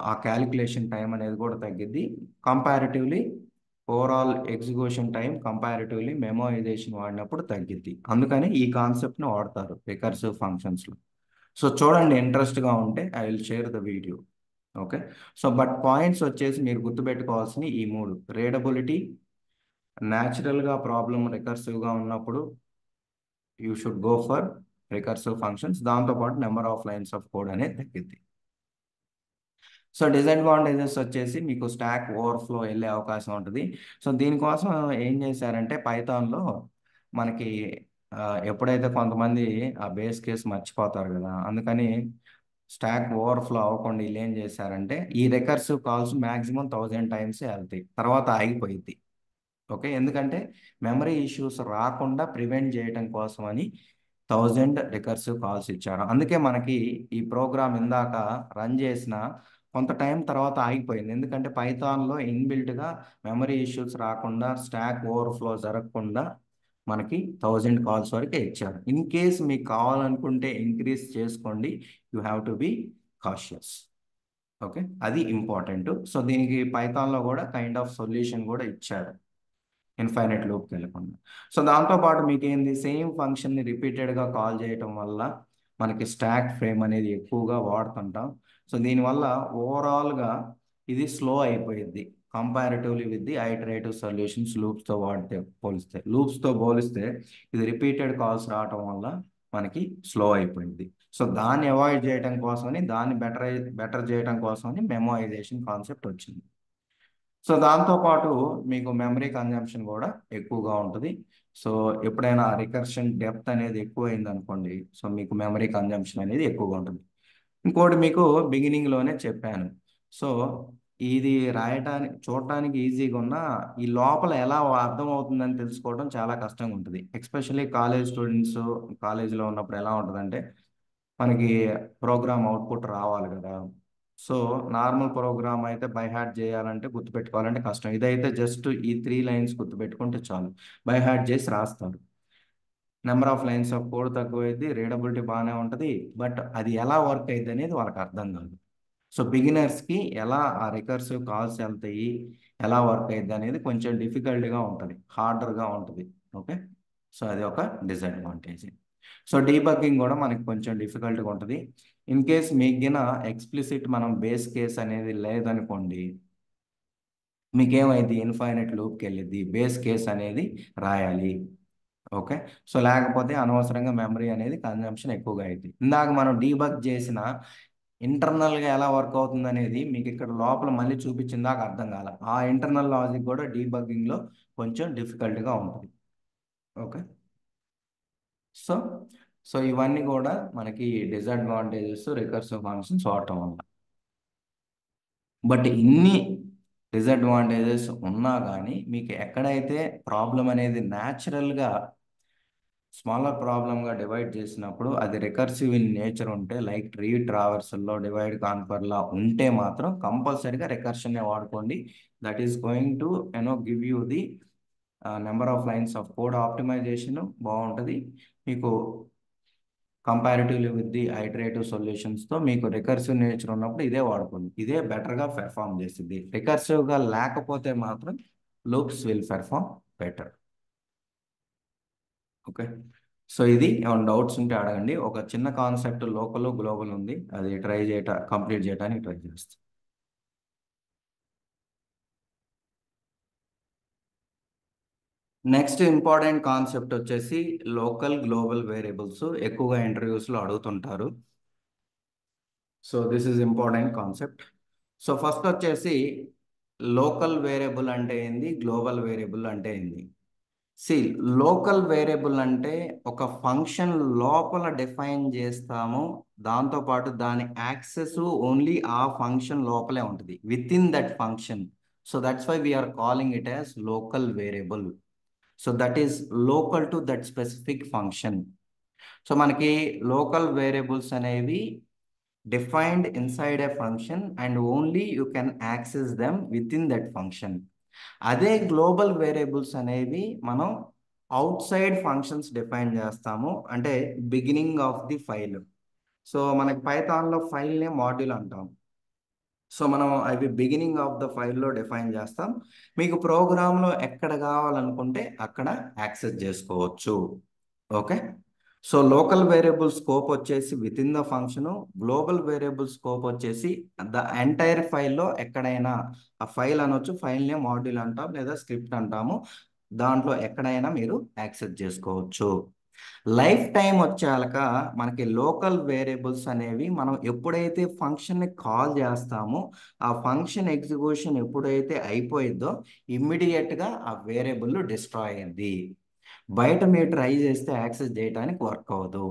ఆ క్యాలిక్యులేషన్ టైం అనేది కూడా తగ్గిద్ది. Comparatively overall execution time comparatively memorization వాడినప్పుడు తగ్గిద్ది. అందుకని ఈ కాన్సెప్ట్ని వాడతారు రికర్సివ్ ఫంక్షన్స్లో. సో చూడండి, ఇంట్రెస్ట్గా ఉంటే I will share the video. Okay. So but points వచ్చేసి మీరు గుర్తుపెట్టుకోవాల్సిన ఈ మూడు: రీడబిలిటీ, న్యాచురల్గా ప్రాబ్లం రికర్సివ్గా ఉన్నప్పుడు you should go for recursive functions, దాంతోపాటు number of lines of code అనేది తగ్గిద్ది. సో డిసడ్వాంటేజెస్ వచ్చేసి మీకు స్టాక్ ఓవర్ఫ్లో వెళ్ళే అవకాశం ఉంటుంది. సో దీనికోసం ఏం చేశారంటే పైథాన్లో మనకి ఎప్పుడైతే కొంతమంది ఆ బేస్ కేసు మర్చిపోతారు కదా, అందుకని స్టాక్ ఓవర్ఫ్లో అవ్వకుండా వీళ్ళు ఏం చేశారంటే ఈ రికర్సివ్ కాల్స్ మ్యాక్సిమం 1000 టైమ్స్ వెళ్తాయి, తర్వాత ఆగిపోయింది. ఓకే. ఎందుకంటే మెమరీ ఇష్యూస్ రాకుండా ప్రివెంట్ చేయడం కోసమని 1000 రికర్సివ్ కాల్స్ ఇచ్చారు. అందుకే మనకి ఈ ప్రోగ్రామ్ ఇందాక రన్ చేసిన కొంత టైం తర్వాత ఆగిపోయింది, ఎందుకంటే పైథాన్లో ఇన్బిల్ట్గా మెమరీ ఇష్యూస్ రాకుండా స్టాక్ ఓవర్ఫ్లో జరగకుండా మనకి 1000 కాల్స్ వరకే ఇచ్చారు. ఇన్ కేస్ మీకు కావాలనుకుంటే ఇంక్రీజ్ చేసుకోండి, you have to be cautious. Okay, అది ఇంపార్టెంట్. సో దీనికి పైథాన్లో కూడా కైండ్ ఆఫ్ సొల్యూషన్ కూడా ఇచ్చారు, ఇన్ఫైనైట్ లూప్కి వెళ్ళకుండా. సో దాంతోపాటు మీకు ఏంది, సేమ్ ఫంక్షన్ని రిపీటెడ్గా కాల్ చేయటం వల్ల మనకి స్టాక్ ఫ్రేమ్ అనేది ఎక్కువగా వాడుతుంటాం. సో దీనివల్ల ఓవరాల్గా ఇది స్లో అయిపోయింది comparatively with the iterative solutions లూప్స్తో పోలిస్తే ఇది రిపీటెడ్ కాల్స్ రావటం వల్ల మనకి స్లో అయిపోయింది. సో దాన్ని అవాయిడ్ చేయడం కోసమని, దాన్ని బెటర్ చేయడం కోసమని మెమోరైజేషన్ కాన్సెప్ట్ వచ్చింది. సో దాంతోపాటు మీకు మెమరీ కన్జంప్షన్ కూడా ఎక్కువగా ఉంటుంది. సో ఎప్పుడైనా రికర్షన్ డెప్త్ అనేది ఎక్కువైంది అనుకోండి, సో మీకు మెమరీ కన్జంప్షన్ అనేది ఎక్కువగా ఉంటుంది. ఇంకోటి మీకు బిగినింగ్లోనే చెప్పాను, సో ఇది రాయటానికి చూడటానికి ఈజీగా ఉన్నా ఈ లోపల ఎలా అర్థమవుతుందని తెలుసుకోవడం చాలా కష్టంగా ఉంటుంది. ఎస్పెషల్లీ కాలేజ్ స్టూడెంట్స్ కాలేజీలో ఉన్నప్పుడు ఎలా ఉంటుందంటే మనకి ప్రోగ్రామ్ అవుట్పుట్ రావాలి కదా. సో నార్మల్ ప్రోగ్రామ్ అయితే బై హార్ట్ చేయాలంటే గుర్తుపెట్టుకోవాలంటే కష్టం. ఇదైతే జస్ట్ ఈ 3 లైన్స్ గుర్తుపెట్టుకుంటే చాలు, బై హార్ట్ చేసి రాస్తారు. Number of lines of code తక్కువైంది, రీడబిలిటీ బాగానే ఉంటుంది, బట్ అది ఎలా వర్క్ అయింది అనేది వాళ్ళకి అర్థం కాదు. సో బిగినర్స్కి ఎలా ఆ రికర్సివ్ కాల్స్ వెళ్తాయి, ఎలా వర్క్ అయింది అనేది కొంచెం డిఫికల్ట్గా ఉంటుంది, హార్డర్గా ఉంటుంది. ఓకే. సో అది ఒక డిసడ్వాంటేజ్. సో డీబగ్గింగ్ కూడా మనకి కొంచెం డిఫికల్ట్గా ఉంటుంది. ఇన్ కేస్ మిగిన ఎక్స్ప్లిసిట్ మనం బేస్ కేస్ అనేది లేదనుకోండి, మీకేమైంది, ఇన్ఫైనైట్ లూప్కి వెళ్ళిద్ది, బేస్ కేస్ అనేది రాయాలి. ఓకే. సో లేకపోతే అనవసరంగా మెమరీ అనేది కన్జంప్షన్ ఎక్కువగా అయింది. ఇందాక మనం డీబగ్ చేసిన ఇంటర్నల్గా ఎలా వర్క్ అవుతుంది అనేది మీకు ఇక్కడ లోపల మళ్ళీ చూపించిన దాకా అర్థం కాల. ఆ ఇంటర్నల్ లాజిక్ కూడా డీబగ్గింగ్లో కొంచెం డిఫికల్ట్గా ఉంటుంది. ఓకే. సో సో ఇవన్నీ కూడా మనకి డిసడ్వాంటేజెస్ రికర్సివ్ ఫంక్షన్స్ వాడటం వల్ల. బట్ ఇన్ని డిసడ్వాంటేజెస్ ఉన్నా కానీ మీకు ఎక్కడైతే ప్రాబ్లం అనేది న్యాచురల్గా స్మాలర్ ప్రాబ్లమ్గా డివైడ్ చేసినప్పుడు అది రికర్సివ్ ఇన్ నేచర్ ఉంటే, లైక్ ట్రీ ట్రావర్సల్లో డివైడ్ కాన్ఫర్లా ఉంటే మాత్రం కంపల్సరీగా రికర్షన్నే వాడుకోండి. That is going to give you the number of lines of code optimization బాగుంటుంది మీకు. కంపారిటివ్లీ విత్ ది ఐటరేటివ్ సొల్యూషన్స్తో మీకు రికర్సివ్ నేచర్ ఉన్నప్పుడు ఇదే వాడుకోండి, ఇదే బెటర్గా పెర్ఫామ్ చేస్తుంది. రికర్సివ్గా లేకపోతే మాత్రం loops will perform better. Okay. So ఇది ఏమైనా డౌట్స్ ఉంటే అడగండి. ఒక చిన్న కాన్సెప్ట్ లోకల్ గ్లోబల్ ఉంది, అది కంప్లీట్ చేయడానికి ట్రై చేస్తాను. నెక్స్ట్ ఇంపార్టెంట్ కాన్సెప్ట్ వచ్చేసి లోకల్ గ్లోబల్ వేరియబుల్స్, ఎక్కువగా ఇంటర్వ్యూస్లో అడుగుతుంటారు. So this is important concept. So first వచ్చేసి లోకల్ వేరియబుల్ అంటే ఏంది, గ్లోబల్ వేరియబుల్ అంటే ఏంది. సి లోకల్ వేరియబుల్ అంటే ఒక ఫంక్షన్ లోపల డిఫైన్ చేస్తాము, దాంతోపాటు దాని యాక్సెస్ ఓన్లీ ఆ ఫంక్షన్ లోపలే ఉంటుంది, within that function. So that's why we're calling it as local variable. So that is local to that specific function. So మనకి లోకల్ వేరియబుల్స్ అనేవి defined inside a function and only you can access them within that function. అదే global variables అనేవి మనం outside functions define చేస్తాము, అంటే beginning of the file. So మనకి పైథాన్లో ఫైల్నే మాడ్యూల్ అంటాం. సో మనం అవి బిగినింగ్ ఆఫ్ ద ఫైల్లో డిఫైన్ చేస్తాం. మీకు ప్రోగ్రాంలో ఎక్కడ కావాలనుకుంటే అక్కడ యాక్సెస్ చేసుకోవచ్చు. Okay. So local variable scope వచ్చేసి within the function, global variable scope వచ్చేసి ద ఎంటైర్ ఫైల్లో ఎక్కడైనా, ఆ ఫైల్ అనొచ్చు, ఫైల్నే మాడ్యూల్ అంటాం లేదా స్క్రిప్ట్ అంటాము, దాంట్లో ఎక్కడైనా మీరు యాక్సెస్ చేసుకోవచ్చు. లైఫ్ టైం వచ్చాక మనకి లోకల్ వేరియబుల్స్ అనేవి మనం ఎప్పుడైతే ఫంక్షన్ని కాల్ చేస్తామో ఆ ఫంక్షన్ ఎగ్జిక్యూషన్ ఎప్పుడైతే అయిపోయిందో ఇమ్మీడియట్గా ఆ వేరియబుల్ డిస్ట్రాయ్ అయింది. బయట మీరు ట్రై చేస్తే యాక్సెస్ చేయడానికి వర్క్ అవ్వదు.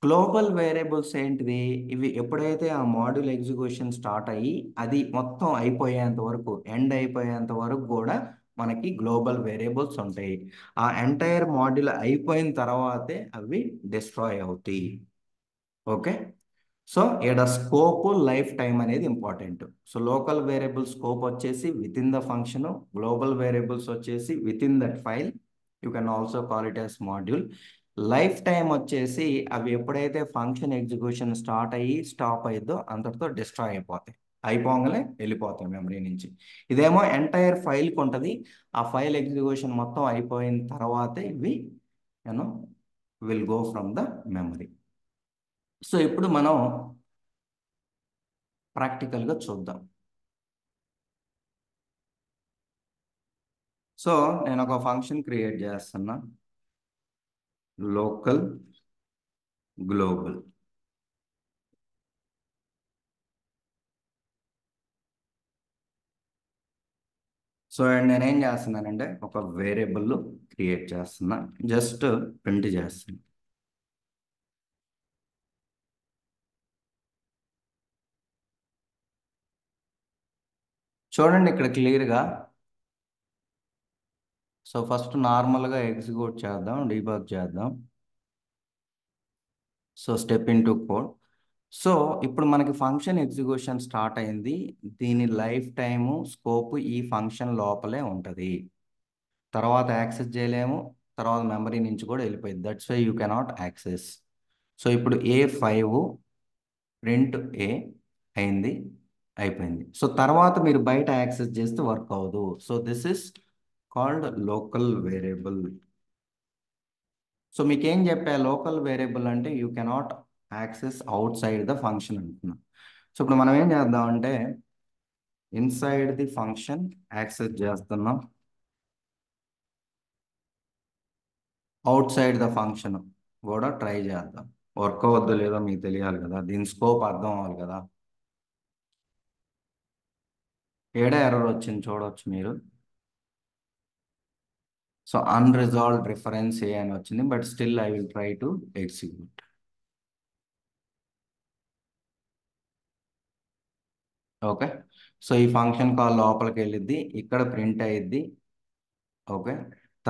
గ్లోబల్ వేరియబుల్స్ ఏంటిది, ఇవి ఎప్పుడైతే ఆ మాడ్యూల్ ఎగ్జిక్యూషన్ స్టార్ట్ అయ్యి అది మొత్తం అయిపోయేంత వరకు, ఎండ్ అయిపోయేంత వరకు కూడా మనకి గ్లోబల్ వేరియబుల్స్ ఉంటాయి. ఆ ఎంటైర్ మాడ్యూల్ అయిపోయిన తర్వాతే అవి డిస్ట్రాయ్ అవుతాయి. ఓకే. సో ఇక్కడ స్కోప్, లైఫ్ టైం అనేది important. So local variable scope వచ్చేసి within the function, global variables వచ్చేసి within that file, you can also call it as module. Life time వచ్చేసి అవి ఎప్పుడైతే ఫంక్షన్ ఎగ్జిక్యూషన్ స్టార్ట్ అయ్యి stop అయ్యిద్దో అంతటితో destroy అయిపోతాయి, అయిపోగానే వెళ్ళిపోతాయి మెమరీ నుంచి. ఇదేమో ఎంటైర్ ఫైల్కి ఉంటుంది, ఆ ఫైల్ ఎగ్జిక్యూషన్ మొత్తం అయిపోయిన తర్వాతే ఇవి you know will go from the memory. So ఇప్పుడు మనం ప్రాక్టికల్గా చూద్దాం. సో నేను ఒక ఫంక్షన్ క్రియేట్ చేస్తున్నా, లోకల్ గ్లోబల్. సో నేనేం చేస్తున్నానంటే ఒక వేరియబుల్ క్రియేట్ చేస్తున్నా, జస్ట్ ప్రింట్ చేస్తున్నా. చూడండి ఇక్కడ క్లియర్గా. సో ఫస్ట్ నార్మల్గా ఎగ్జిక్యూట్ చేద్దాం, డీబగ్ చేద్దాం. So step in to code. So ఇప్పుడు మనకి ఫంక్షన్ ఎగ్జిక్యూషన్ స్టార్ట్ అయింది, దీని లైఫ్ టైము స్కోప్ ఈ ఫంక్షన్ లోపలే ఉంటుంది, తర్వాత యాక్సెస్ చేయలేము, తర్వాత మెమరీ నుంచి కూడా వెళ్ళిపోయింది, that's why you cannot access. So ఇప్పుడు A5 ప్రింట్ ఏ అయింది, అయిపోయింది. సో తర్వాత మీరు బయట యాక్సెస్ చేస్తే వర్క్ అవ్వదు. So this is called local variable. So మీకు ఏం చెప్పా, లోకల్ వేరియబుల్ అంటే you cannot access out side the function అంటున్నా. సో ఇప్పుడు మనం ఏం చేద్దాం అంటే ఇన్సైడ్ ది ఫంక్షన్ యాక్సెస్ చేస్తున్నాం, అవుట్ సైడ్ ద ఫంక్షన్ కూడా ట్రై చేద్దాం. వర్క్ అవ్వద్దు లేదో మీకు తెలియాలి కదా, దీని స్కోప్ అర్థం అవ్వాలి కదా. ఏడా ఎర్రర్ వచ్చింది చూడవచ్చు మీరు. సో అన్రిజాల్వ్డ్ రిఫరెన్స్ ఏ అని వచ్చింది, but still I will try to execute. Okay. So ఈ ఫంక్షన్ కాల్ లోపలికి వెళ్ళిద్ది, ఇక్కడ ప్రింట్ అయ్యిద్ది. ఓకే.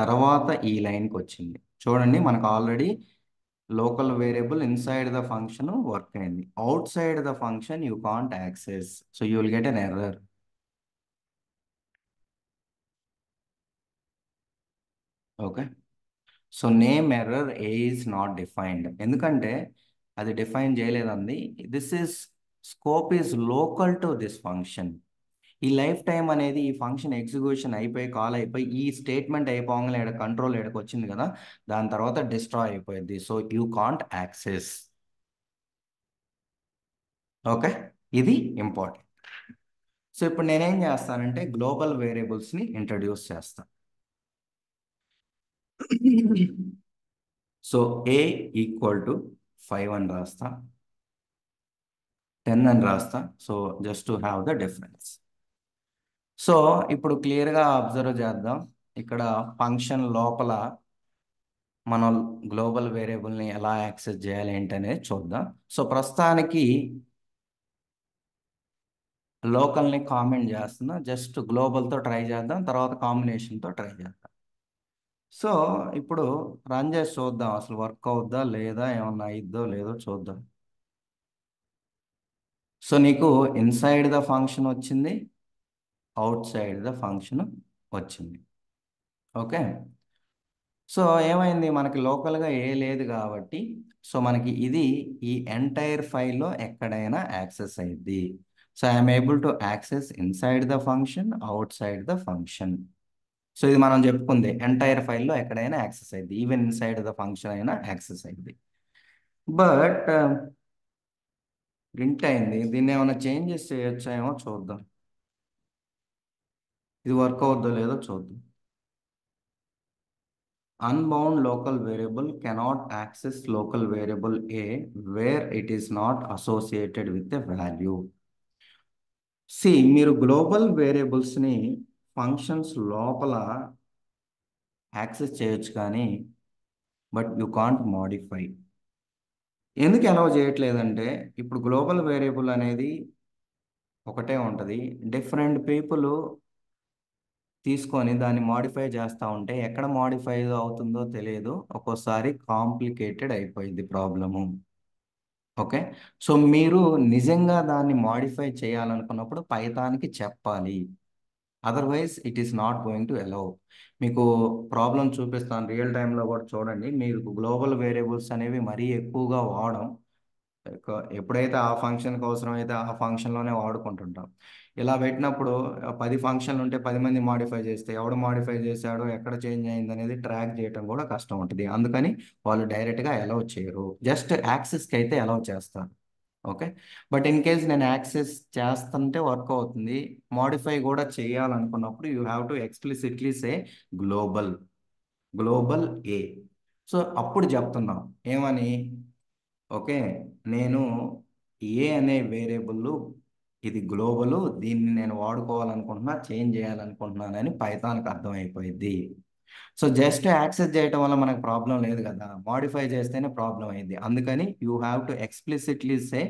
తర్వాత ఈ లైన్కి వచ్చింది చూడండి, మనకు already local variable inside the function work అయింది, outside the function you can't access. So you will get an error. Okay. So name error A is not defined, ఎందుకంటే అది డిఫైన్ చేయలేదండి. This is scope is local to this function. ఈ life time అనేది ఈ function execution అయిపోయి call అయిపోయి ఈ statement అయిపోగానే ఇక్కడ కంట్రోల్ ఎక్కడికి వచ్చింది కదా, దాని తర్వాత డిస్ట్రాయ్ అయిపోయింది. So you can't access. Okay. ఇది ఇంపార్టెంట్. సో ఇప్పుడు నేనేం చేస్తానంటే గ్లోబల్ వేరియబుల్స్ని ఇంట్రడ్యూస్ చేస్తాను. సో ఏ ఈక్వల్ టు 5 అని రాస్తా, 10 అని రాస్తా. So just to have the difference. So ఇప్పుడు క్లియర్గా అబ్జర్వ్ చేద్దాం. ఇక్కడ ఫంక్షన్ లోపల మనం గ్లోబల్ వేరియబుల్ని ఎలా యాక్సెస్ చేయాలి ఏంటనేది చూద్దాం. సో ప్రస్తుతానికి లోకల్ని కామెంట్ చేస్తున్నా, జస్ట్ గ్లోబల్తో ట్రై చేద్దాం, తర్వాత కాంబినేషన్తో ట్రై చేద్దాం. సో ఇప్పుడు రన్ చేసి చూద్దాం, అసలు వర్క్ అవుద్దా లేదా, ఏమన్నా అయిద్దో లేదో చూద్దాం. సో నీకు ఇన్సైడ్ ద ఫంక్షన్ వచ్చింది, అవుట్ సైడ్ ద ఫంక్షన్ వచ్చింది. ఓకే, సో ఏమైంది, మనకి లోకల్గా ఏ లేదు కాబట్టి సో మనకి ఇది ఈ ఎంటైర్ ఫైల్లో ఎక్కడైనా యాక్సెస్ అయ్యింది. So I'm able to access inside the function, out side the function. So ఇది మనం చెప్పుకుంది, ఎంటైర్ ఫైల్లో ఎక్కడైనా యాక్సెస్ అయ్యింది, ఈవెన్ ఇన్సైడ్ ద ఫంక్షన్ అయినా యాక్సెస్ అయ్యింది. బట్ ప్రింట్ అయింది, దీన్ని ఏమైనా చేంజెస్ చేయొచ్చా ఏమో చూద్దాం. ఇది వర్క్ అవుద్దో లేదో చూద్దాం. Unbound local variable cannot access local variable A where it is not associated with a value. See, మీరు గ్లోబల్ వేరియబుల్స్ని ఫంక్షన్స్ లోపల యాక్సెస్ చేయొచ్చు కానీ బట్ యు కాంట్ మోడిఫై. ఎందుకు అలౌ చేయట్లేదంటే ఇప్పుడు గ్లోబల్ వేరియబుల్ అనేది ఒకటే ఉంటుంది, డిఫరెంట్ పీపుల్ తీసుకొని దాన్ని మాడిఫై చేస్తూ ఉంటే ఎక్కడ మాడిఫై అవుతుందో తెలియదు, ఒక్కోసారి కాంప్లికేటెడ్ అయిపోయింది ప్రాబ్లము. ఓకే, సో మీరు నిజంగా దాన్ని మాడిఫై చేయాలనుకున్నప్పుడు పైథాన్కి చెప్పాలి, otherwise it is not going to allow. మీకు ప్రాబ్లం చూపిస్తాను రియల్ టైంలో కూడా చూడండి. మీరు గ్లోబల్ వేరియబుల్స్ అనేవి మరీ ఎక్కువగా వాడడం, ఎప్పుడైతే ఆ ఫంక్షన్కి అవసరమైతే ఆ ఫంక్షన్లోనే వాడుకుంటుంటాం. ఇలా పెట్టినప్పుడు 10 ఫంక్షన్లు ఉంటే 10 మంది మాడిఫై చేస్తే ఎవడు మాడిఫై చేశాడో ఎక్కడ చేంజ్ అయింది అనేది ట్రాక్ చేయడం కూడా కష్టం ఉంటుంది. అందుకని వాళ్ళు డైరెక్ట్గా అలౌ చేయరు, జస్ట్ యాక్సెస్కి అయితే అలౌ చేస్తారు. ఓకే, బట్ ఇన్ కేస్ నేను యాక్సెస్ చేస్తుంటే వర్క్ అవుతుంది, మాడిఫై కూడా చేయాలనుకున్నప్పుడు you have to explicitly say global, global A. So అప్పుడు చెప్తున్నాం ఏమని, ఓకే నేను ఏ అనే వేరియబుల్ ఇది గ్లోబల్, దీన్ని నేను వాడుకోవాలనుకుంటున్నా, చేంజ్ చేయాలనుకుంటున్నానని పైథాన్కి అర్థమైపోయింది. సో జస్ట్ యాక్సెస్ చేయడం వల్ల మనకు ప్రాబ్లం లేదు కదా, మాడిఫై చేస్తేనే ప్రాబ్లం అయింది. అందుకని you have to explicitly say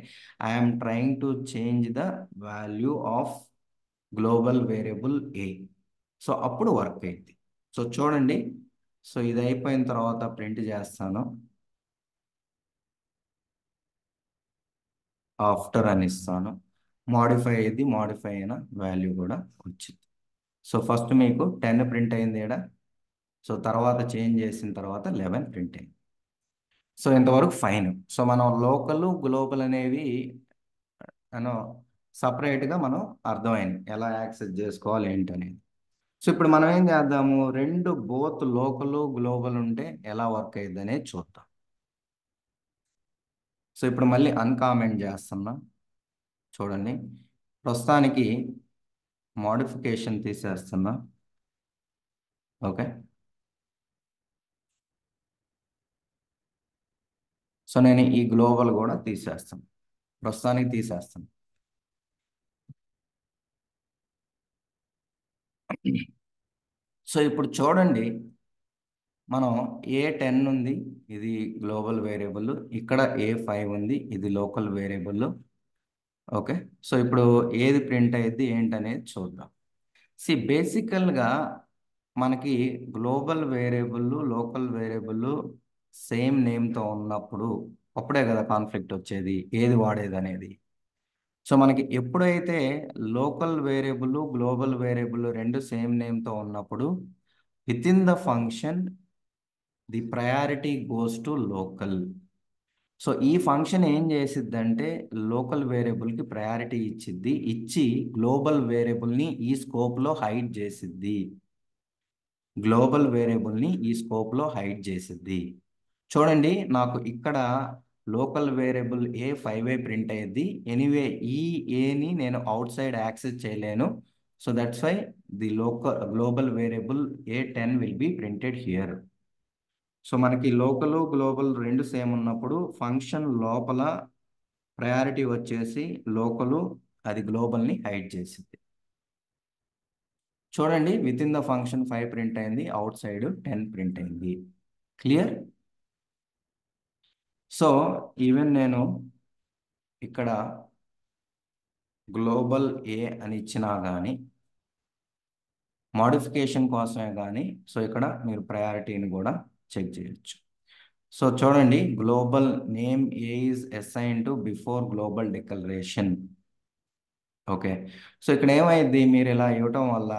I'm trying to change the value of global variable A. So అప్పుడు వర్క్ అయింది. సో చూడండి, సో ఇది అయిపోయిన తర్వాత ప్రింట్ చేస్తాను, ఆఫ్టర్ అని ఇస్తాను, మాడిఫై అయ్యింది, మాడిఫై అయిన వాల్యూ కూడా వచ్చింది. సో ఫస్ట్ మీకు 10 ప్రింట్ అయింది ఇక్కడ, సో తర్వాత చేంజ్ చేసిన తర్వాత 11 ప్రింట్ అయింది. సో ఇంతవరకు ఫైన్. సో మనం లోకల్ గ్లోబల్ అనేవి మనం సపరేట్గా మనం అర్థమైంది ఎలా యాక్సెస్ చేసుకోవాలి ఏంటనేది. సో ఇప్పుడు మనం ఏం చేద్దాము, రెండు బోత్ లోకల్ గ్లోబల్ ఉంటే ఎలా వర్క్ అయ్యిద్ది అనేది చూద్దాం. సో ఇప్పుడు మళ్ళీ అన్కామెంట్ చేస్తున్నా, చూడండి ప్రస్తుతానికి మోడిఫికేషన్ తీసేస్తున్నా. ఓకే, సో నేను ఈ గ్లోబల్ కూడా తీసేస్తాను, ప్రస్తుతానికి తీసేస్తాను. సో ఇప్పుడు చూడండి, మనం A10 ఉంది, ఇది గ్లోబల్ వేరియబుల్, ఇక్కడ A5 ఉంది, ఇది లోకల్ వేరియబుల్. ఓకే, సో ఇప్పుడు ఏది ప్రింట్ అయ్యిద్ది ఏంటనేది చూద్దాం. బేసికల్గా మనకి global variable local variable same నేమ్తో ఉన్నప్పుడు అప్పుడే కదా కాన్ఫ్లిక్ట్ వచ్చేది, ఏది వాడేది అనేది. సో మనకి ఎప్పుడైతే లోకల్ వేరియబుల్ గ్లోబల్ వేరియబుల్ రెండు సేమ్ నేమ్తో ఉన్నప్పుడు with in the function the priority goes to local. So ఈ ఫంక్షన్ ఏం చేసిద్దంటే లోకల్ వేరియబుల్కి ప్రయారిటీ ఇచ్చిద్ది, ఇచ్చి గ్లోబల్ వేరియబుల్ని ఈ స్కోప్లో హైడ్ చేసిద్ది, గ్లోబల్ వేరియబుల్ని ఈ స్కోప్లో హైడ్ చేసిద్ది. చూడండి నాకు ఇక్కడ లోకల్ వేరియబుల్ A5 ప్రింట్ అయ్యింది. ఎనీవే ఈ ఏని నేను అవుట్ సైడ్ యాక్సెస్ చేయలేను, so that's why the local global variable A10 will be printed here. So మనకి లోకల్ గ్లోబల్ రెండు సేమ్ ఉన్నప్పుడు ఫంక్షన్ లోపల ప్రయారిటీ వచ్చేసి లోకల్, అది గ్లోబల్ని హైడ్ చేసింది. చూడండి, within the function 5 print అయింది, అవుట్ సైడ్ 10 ప్రింట్ అయింది. క్లియర్? సో ఈవెన్ నేను ఇక్కడ గ్లోబల్ ఏ అని ఇచ్చినా కానీ మోడిఫికేషన్ కోసమే కానీ, సో ఇక్కడ మీరు ప్రయారిటీని కూడా చెక్ చేయొచ్చు. సో చూడండి, global name A is assign to before global declaration. Okay, so ఇక్కడ ఏమైంది, మీరు ఇలా ఇవ్వటం వల్ల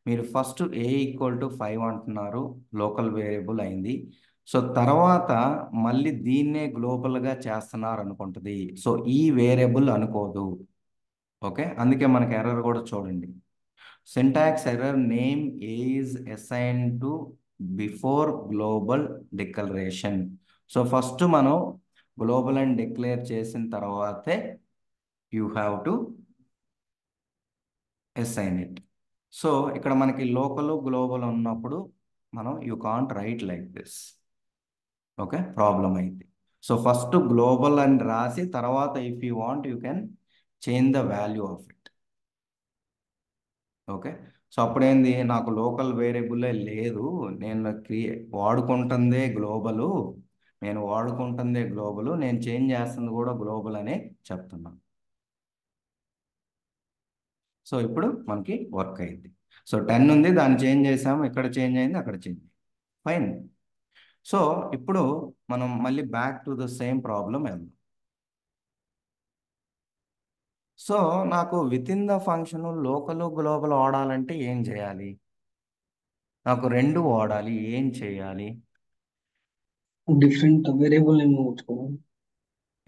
మీరు ఫస్ట్ ఏ ఈక్వల్ టు 5 అంటున్నారు, లోకల్ వేరియబుల్ అయింది. సో తర్వాత మళ్ళీ దీన్నే గ్లోబల్గా చేస్తున్నారు అనుకుంటుంది. సో ఈ వేరియబుల్ అనుకోదు. ఓకే, అందుకే మనకి ఎర్రర్ కూడా చూడండి, syntax error, name A is assign to before global declaration. So first మనం గ్లోబల్ అని డిక్లేర్ చేసిన తర్వాతే you have to assign it. So ఇక్కడ మనకి లోకల్ గ్లోబల్ ఉన్నప్పుడు మనం you can't write like this. Okay, problem అయింది. సో ఫస్ట్ గ్లోబల్ అని రాసి తర్వాత if you want you can change the value of it. Okay, so అప్పుడేంది, నాకు లోకల్ వేరియబులే లేదు, నేను వాడుకుంటుందే గ్లోబలు, నేను చేంజ్ చేస్తుంది కూడా గ్లోబల్ అనే చెప్తున్నాను. సో ఇప్పుడు మనకి వర్క్ అయింది. సో 10 ఉంది, దాన్ని చేంజ్ చేసాము, ఇక్కడ చేంజ్ అయింది, అక్కడ చేంజ్ అయింది, ఫైన్. సో ఇప్పుడు మనం మళ్ళీ back to the same problem వెళ్దాం. సో నాకు within the function local global వాడాలంటే ఏం చేయాలి? నాకు రెండు వాడాలి, ఏం చేయాలి? డిఫరెంట్ వేరియబుల్ నేమ్ ఇవ్వచ్చుకోవాలి.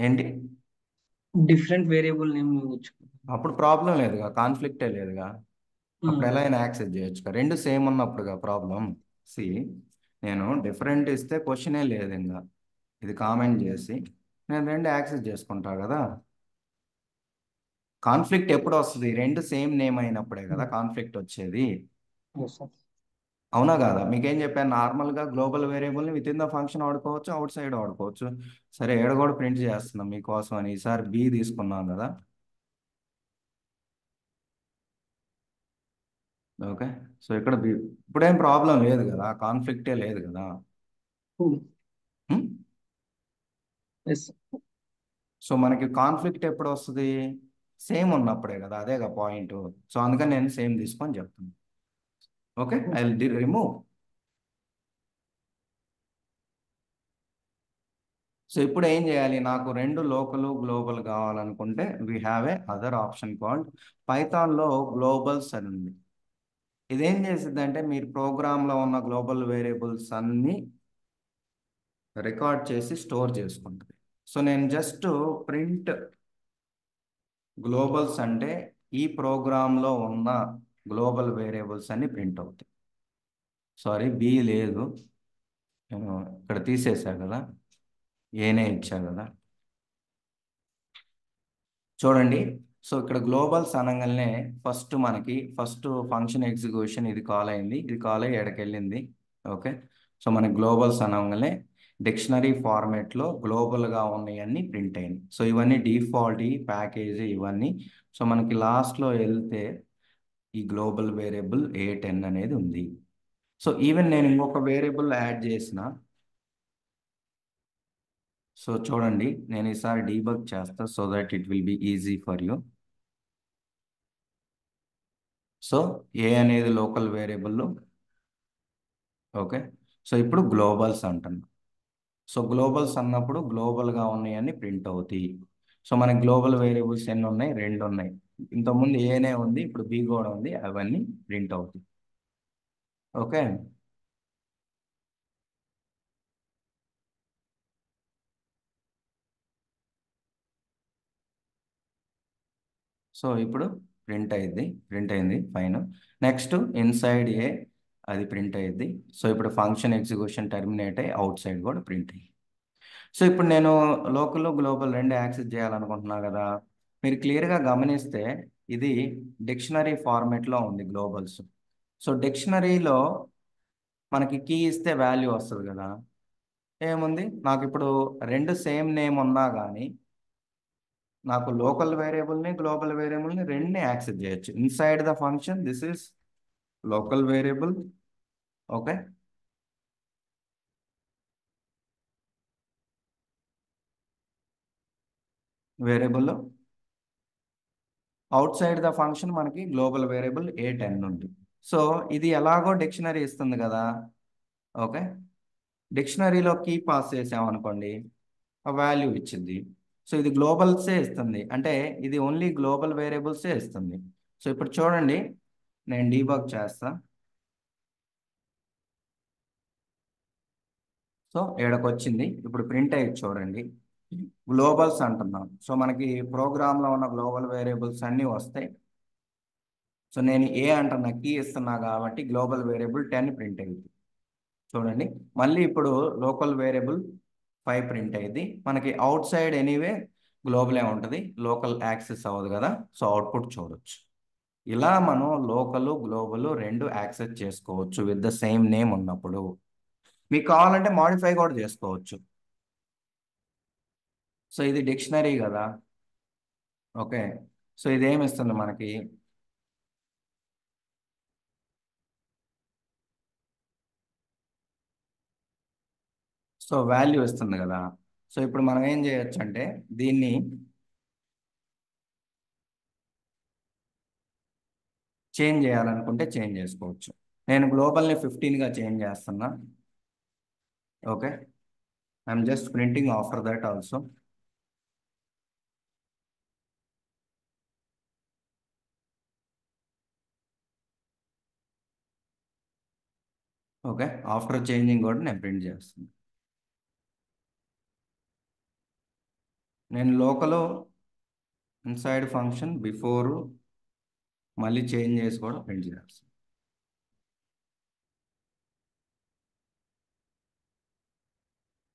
ఏంటి? డిఫరెంట్ వేరియబుల్ నేమ్ ఇవ్వచ్చుకోవాలి. అప్పుడు ప్రాబ్లం లేదుగా, కాన్ఫ్లిక్టే లేదుగా, అప్పుడు ఎలా అయినా యాక్సెస్ చేయొచ్చుగా, రెండు సేమ్ ఉన్నప్పుడుగా ప్రాబ్లం. సి, నేను డిఫరెంట్ ఇస్తే క్వశ్చనే లేదు, ఇంకా ఇది కామెంట్ చేసి నేను రెండు యాక్సెస్ చేసుకుంటా కదా. కాన్ఫ్లిక్ట్ ఎప్పుడు వస్తుంది? రెండు సేమ్ నేమ్ అయినప్పుడే కదా కాన్ఫ్లిక్ట్ వచ్చేది. Yes sir. అవునా కాదా? మీకేం చెప్పాను, నార్మల్గా గ్లోబల్ వేరియబుల్ని విత్ ఇన్ ద ఫంక్షన్ వాడుకోవచ్చు, అవుట్ సైడ్ వాడుకోవచ్చు. సరే, ఏడ కూడా ప్రింట్ చేస్తున్నాం మీకోసం అని, ఈసారి బి తీసుకున్నాం కదా. ఓకే, సో ఇక్కడ బి, ఇప్పుడేం ప్రాబ్లం లేదు కదా, కాన్ఫ్లిక్టే లేదు కదా. హ్మ్? ఎస్. సో మనకి కాన్ఫ్లిక్ట్ ఎప్పుడు వస్తుంది? సేమ్ ఉన్నప్పుడే కదా, అదేగా పాయింట్. సో అందుకని నేను సేమ్ తీసుకొని చెప్తాను. Okay, I will remove. So ఇప్పుడు ఏం చేయాలి, నాకు రెండు లోకల్ గ్లోబల్ కావాలనుకుంటే we have a other option called పైథాన్లో గ్లోబల్స్ అని ఉంది. ఇదేం చేసింది అంటే, మీరు ప్రోగ్రాంలో ఉన్న గ్లోబల్ వేరియబుల్స్ అన్ని రికార్డ్ చేసి స్టోర్ చేసుకుంటుంది. సో నేను జస్ట్ ప్రింట్ గ్లోబల్స్ అంటే ఈ ప్రోగ్రాంలో ఉన్న గ్లోబల్ వేరియబుల్స్ అన్ని ప్రింట్ అవుతాయి. సారీ, బి లేదు, నేను ఇక్కడ తీసేసా కదా, ఏనే ఇచ్చా కదా. చూడండి, సో ఇక్కడ గ్లోబల్స్ అనగానే ఫస్ట్ ఫంక్షన్ ఎగ్జిక్యూషన్ ఇది కాల్ అయింది, ఇది కాల్ అయ్యి ఎడకెళ్ళింది. ఓకే, సో మనకి గ్లోబల్స్ అనగానే డిక్షనరీ ఫార్మేట్లో గ్లోబల్గా ఉన్నాయన్నీ ప్రింట్ అయింది. సో ఇవన్నీ డిఫాల్ట్, ఈ ప్యాకేజ్ ఇవన్నీ. సో మనకి లాస్ట్లో వెళ్తే ఈ గ్లోబల్ వేరియబుల్ A10 అనేది ఉంది. సో ఈవెన్ నేను ఇంకొక వేరియబుల్ యాడ్ చేసిన, సో చూడండి, నేను ఈసారి డీబగ్ చేస్తా so that it will be easy for you. So A అనేది లోకల్ వేరియబుల్. ఓకే, సో ఇప్పుడు గ్లోబల్స్ అంటున్నా. సో గ్లోబల్స్ అన్నప్పుడు గ్లోబల్గా ఉన్నాయని ప్రింట్ అవుతాయి. సో మనకి గ్లోబల్ వేరియబుల్స్ ఎన్ని ఉన్నాయి? రెండు ఉన్నాయి. ఇంతకుముందు ఏనే ఉంది, ఇప్పుడు బి కూడా ఉంది, అవన్నీ ప్రింట్ అవుతాయి. ఓకే, సో ఇప్పుడు ప్రింట్ అయింది, ఫైన్. నెక్స్ట్ ఇన్సైడ్ ఏ, అది ప్రింట్ అయ్యింది. సో ఇప్పుడు ఫంక్షన్ ఎగ్జిక్యూషన్ టర్మినేట్ అయ్యి అవుట్ సైడ్ కూడా ప్రింట్ అయ్యి. సో ఇప్పుడు నేను లోకల్ గ్లోబల్ రెండు యాక్సెస్ చేయాలనుకుంటున్నా కదా. మీరు క్లియర్గా గమనిస్తే ఇది డిక్షనరీ ఫార్మేట్లో ఉంది గ్లోబల్స్. సో డిక్షనరీలో మనకి కీ ఇస్తే వాల్యూ వస్తుంది కదా. ఏముంది, నాకు ఇప్పుడు రెండు సేమ్ నేమ్ ఉన్నా కానీ నాకు లోకల్ వేరియబుల్ని గ్లోబల్ వేరియబుల్ని రెండుని యాక్సెస్ చేయొచ్చు inside the function. This is local variable. Okay, variable out side the function మనకి గ్లోబల్ వేరియబుల్ A10 ఉంది. సో ఇది ఎలాగో డిక్షనరీ ఇస్తుంది కదా. ఓకే, డిక్షనరీలో కీ పాస్ చేసామనుకోండి ఆ వాల్యూ ఇచ్చింది. సో ఇది గ్లోబల్సే ఇస్తుంది, అంటే ఇది ఓన్లీ గ్లోబల్ వేరియబుల్సే ఇస్తుంది. సో ఇప్పుడు చూడండి, నేను డీబగ్ చేస్తా. సో ఏడకు వచ్చింది, ఇప్పుడు ప్రింట్ అయ్యి చూడండి, గ్లోబల్స్ అంటున్నాం. సో మనకి ప్రోగ్రాంలో ఉన్న గ్లోబల్ వేరియబుల్స్ అన్నీ వస్తాయి. సో నేను ఏ అంటున్నా, కీ ఇస్తున్నా కాబట్టి గ్లోబల్ వేరియబుల్ 10 ప్రింట్ అయ్యింది. చూడండి, మళ్ళీ ఇప్పుడు లోకల్ వేరియబుల్ 5 ప్రింట్ అయ్యింది. మనకి అవుట్ సైడ్ ఎనీవే గ్లోబలే ఉంటుంది, లోకల్ యాక్సెస్ అవ్వదు కదా. సో అవుట్పుట్ చూడొచ్చు. ఇలా మనం లోకల్ గ్లోబల్ రెండు యాక్సెస్ చేసుకోవచ్చు విత్ ద సేమ్ నేమ్ ఉన్నప్పుడు. మీకు కావాలంటే మాడిఫై కూడా చేసుకోవచ్చు. సో ఇది డిక్షనరీ కదా. ఓకే, సో ఇదేమి ఇస్తుంది మనకి, సో వాల్యూ ఇస్తుంది కదా. సో ఇప్పుడు మనం ఏం చేయొచ్చు అంటే దీన్ని చేంజ్ చేయాలనుకుంటే చేంజ్ చేసుకోవచ్చు. నేను గ్లోబల్ని 15గా చేంజ్ చేస్తున్నా. Okay, I'm just printing after that also. Okay, after changing కూడా నేను ప్రింట్ చేస్తాను. నేను లోకల్ ఇన్సైడ్ ఫంక్షన్ బిఫోర్ మళ్ళీ చేంజ్ చేసి కూడా ప్రింట్ చేస్తాను.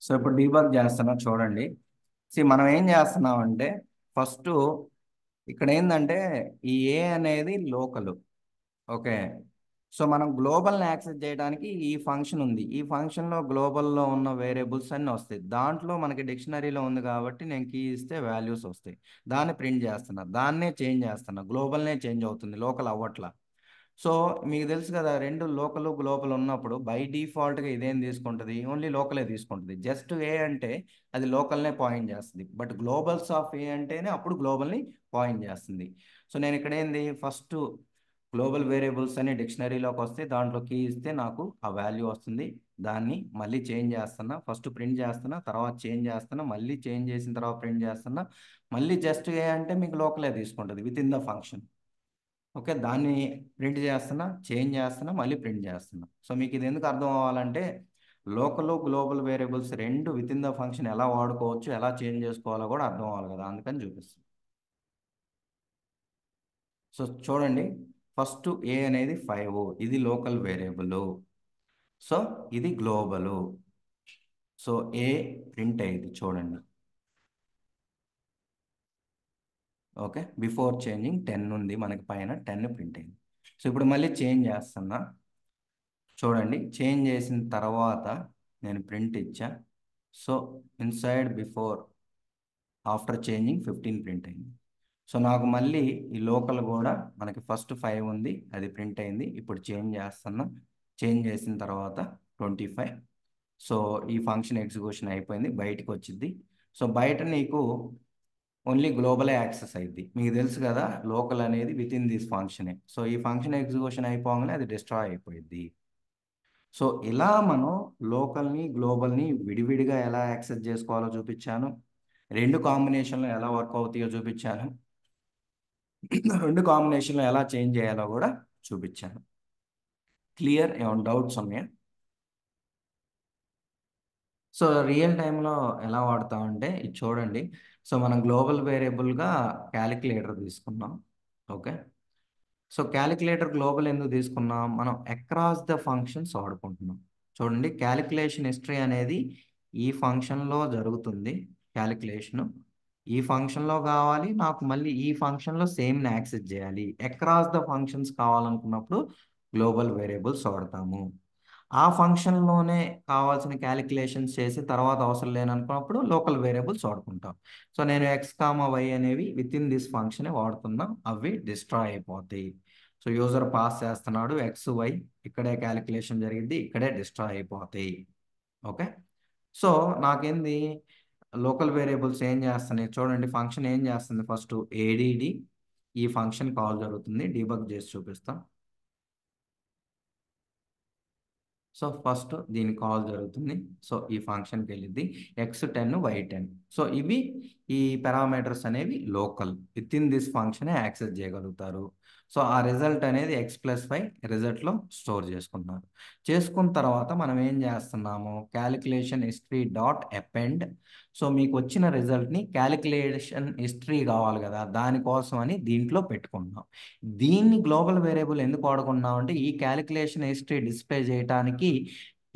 సో ఇప్పుడు డీబగ్ చేస్తున్నా చూడండి. మనం ఏం చేస్తున్నాం అంటే ఫస్ట్ ఇక్కడ ఏంటంటే ఈ ఏ అనేది లోకల్. ఓకే, సో మనం గ్లోబల్ని యాక్సెస్ చేయడానికి ఈ ఫంక్షన్ ఉంది. ఈ ఫంక్షన్లో గ్లోబల్లో ఉన్న వేరియబుల్స్ అన్నీ వస్తాయి. దాంట్లో మనకి డిక్షనరీలో ఉంది కాబట్టి నేను కీ ఇస్తే వాల్యూస్ వస్తాయి. దాన్ని ప్రింట్ చేస్తున్నా, దాన్నే చేంజ్ చేస్తున్నా, గ్లోబల్నే చేంజ్ అవుతుంది, లోకల్ అవ్వట్లా. సో మీకు తెలుసు కదా, రెండు లోకల్ గ్లోబల్ ఉన్నప్పుడు బై డిఫాల్ట్గా ఇదేం తీసుకుంటుంది, ఓన్లీ లోకలే తీసుకుంటుంది. జస్ట్ ఏ అంటే అది లోకల్నే పాయింట్ చేస్తుంది, బట్ గ్లోబల్స్ ఆఫ్ ఏ అంటేనే అప్పుడు గ్లోబల్ని పాయింట్ చేస్తుంది. సో నేను ఇక్కడ ఏంది, ఫస్ట్ గ్లోబల్ వేరియబుల్స్ అని డిక్షనరీలోకి వస్తే దాంట్లో కీ ఇస్తే నాకు ఆ వాల్యూ వస్తుంది. దాన్ని మళ్ళీ చేంజ్ చేస్తున్నా, ఫస్ట్ ప్రింట్ చేస్తున్నా, తర్వాత చేంజ్ చేస్తున్నా, మళ్ళీ చేంజ్ చేసిన తర్వాత ప్రింట్ చేస్తున్నా. మళ్ళీ జస్ట్ ఏ అంటే మీకు లోకలే తీసుకుంటుంది with in the function. Okay, దాన్ని ప్రింట్ చేస్తున్నా, చేంజ్ చేస్తున్నా, మళ్ళీ ప్రింట్ చేస్తున్నా. సో మీకు ఇది ఎందుకు అర్థం అవ్వాలంటే లోకల్ గ్లోబల్ వేరియబుల్స్ రెండు విత్ ఇన్ ద ఫంక్షన్ ఎలా వాడుకోవచ్చు, ఎలా చేంజ్ చేసుకోవాలో కూడా అర్థం అవ్వాలి కదా, అందుకని చూపిస్తుంది. సో చూడండి, ఫస్ట్ ఏ అనేది 5, ఇది లోకల్ వేరియబుల్. సో ఇది గ్లోబల్. సో ఏ ప్రింట్ అయ్యింది చూడండి. ఓకే, బిఫోర్ చేంజింగ్ 10 ఉంది మనకి, పైన 10 ప్రింట్ అయింది. సో ఇప్పుడు మళ్ళీ చేంజ్ చేస్తున్నా. చూడండి, చేంజ్ చేసిన తర్వాత నేను ప్రింట్ ఇచ్చా. So inside before after changing 15 print అయింది. సో నాకు మళ్ళీ ఈ లోకల్ కూడా మనకి ఫస్ట్ 5 ఉంది, అది ప్రింట్ అయింది. ఇప్పుడు చేంజ్ చేస్తున్నా, చేంజ్ చేసిన తర్వాత 25. సో ఈ ఫంక్షన్ ఎగ్జిక్యూషన్ అయిపోయింది, బయటకు వచ్చింది. సో బయట నీకు ఓన్లీ గ్లోబలే యాక్సెస్ అయింది. మీకు తెలుసు కదా, లోకల్ అనేది విత్ ఇన్ దిస్ ఫంక్షనే. సో ఈ ఫంక్షన్ ఎగ్జిక్యూషన్ అయిపోగానే అది డిస్ట్రాయ్ అయిపోయింది. సో ఇలా మనం లోకల్ని గ్లోబల్ని విడివిడిగా ఎలా యాక్సెస్ చేసుకోవాలో చూపించాను, రెండు కాంబినేషన్లో ఎలా వర్క్ అవుతాయో చూపించాను, రెండు కాంబినేషన్లో ఎలా చేంజ్ చేయాలో కూడా చూపించాను. క్లియర్? ఏమైనా డౌట్స్ ఉన్నాయా? సో రియల్ టైంలో ఎలా వాడతామంటే ఇది చూడండి. సో మనం గ్లోబల్ వేరియబుల్గా క్యాలిక్యులేటర్ తీసుకున్నాం. ఓకే, సో క్యాలిక్యులేటర్ గ్లోబల్ ఎందుకు తీసుకున్నాం, మనం అక్రాస్ ద ఫంక్షన్స్ వాడుకుంటున్నాం. చూడండి, క్యాలిక్యులేషన్ హిస్టరీ అనేది ఈ ఫంక్షన్లో జరుగుతుంది. క్యాలిక్యులేషను ఈ ఫంక్షన్లో కావాలి నాకు, మళ్ళీ ఈ ఫంక్షన్లో సేమ్ని యాక్సెస్ చేయాలి. అక్రాస్ ద ఫంక్షన్స్ కావాలనుకున్నప్పుడు గ్లోబల్ వేరియబుల్స్ వాడతాము. ఆ ఫంక్షన్లోనే కావాల్సిన క్యాలిక్యులేషన్స్ చేసి తర్వాత అవసరం లేననుకున్నప్పుడు లోకల్ వేరియబుల్స్ వాడుకుంటాం. సో నేను ఎక్స్ కామా వై అనేవి విత్ ఇన్ దిస్ ఫంక్షనే వాడుతున్నాం, అవి డిస్ట్రాయ్ అయిపోతాయి. సో యూజర్ పాస్ చేస్తున్నాడు ఎక్స్ వై, ఇక్కడే క్యాలిక్యులేషన్ జరిగింది, ఇక్కడే డిస్ట్రాయ్ అయిపోతాయి. ఓకే. సో నాకేంది లోకల్ వేరియబుల్స్ ఏం చేస్తున్నాయి చూడండి. ఫంక్షన్ ఏం చేస్తుంది, ఫస్ట్ ఏడిడి ఈ ఫంక్షన్ కాల్ జరుగుతుంది, డీబగ్ చేసి చూపిస్తాం. సో ఫస్ట్ దీని కాల్ జరుగుతుంది. సో ఈ ఫంక్షన్కి వెళ్ళింది x10 y10. సో ఇవి ఈ పారామీటర్స్ అనేవి లోకల్ విత్ ఇన్ దిస్ ఫంక్షనే యాక్సెస్ చేయగలుగుతారు. సో ఆ రిజల్ట్ అనేది x+5 రిజల్ట్లో స్టోర్ చేసుకుంటున్నారు. చేసుకున్న తర్వాత మనం ఏం చేస్తున్నాము, calculation history dot append. So మీకు వచ్చిన రిజల్ట్ని క్యాలిక్యులేషన్ హిస్టరీ కావాలి కదా, దానికోసం అని దీంట్లో పెట్టుకుంటున్నాం. దీన్ని గ్లోబల్ వేరియబుల్ ఎందుకు వాడుకుంటున్నాం అంటే ఈ క్యాలిక్యులేషన్ హిస్టరీ డిస్ప్లే చేయడానికి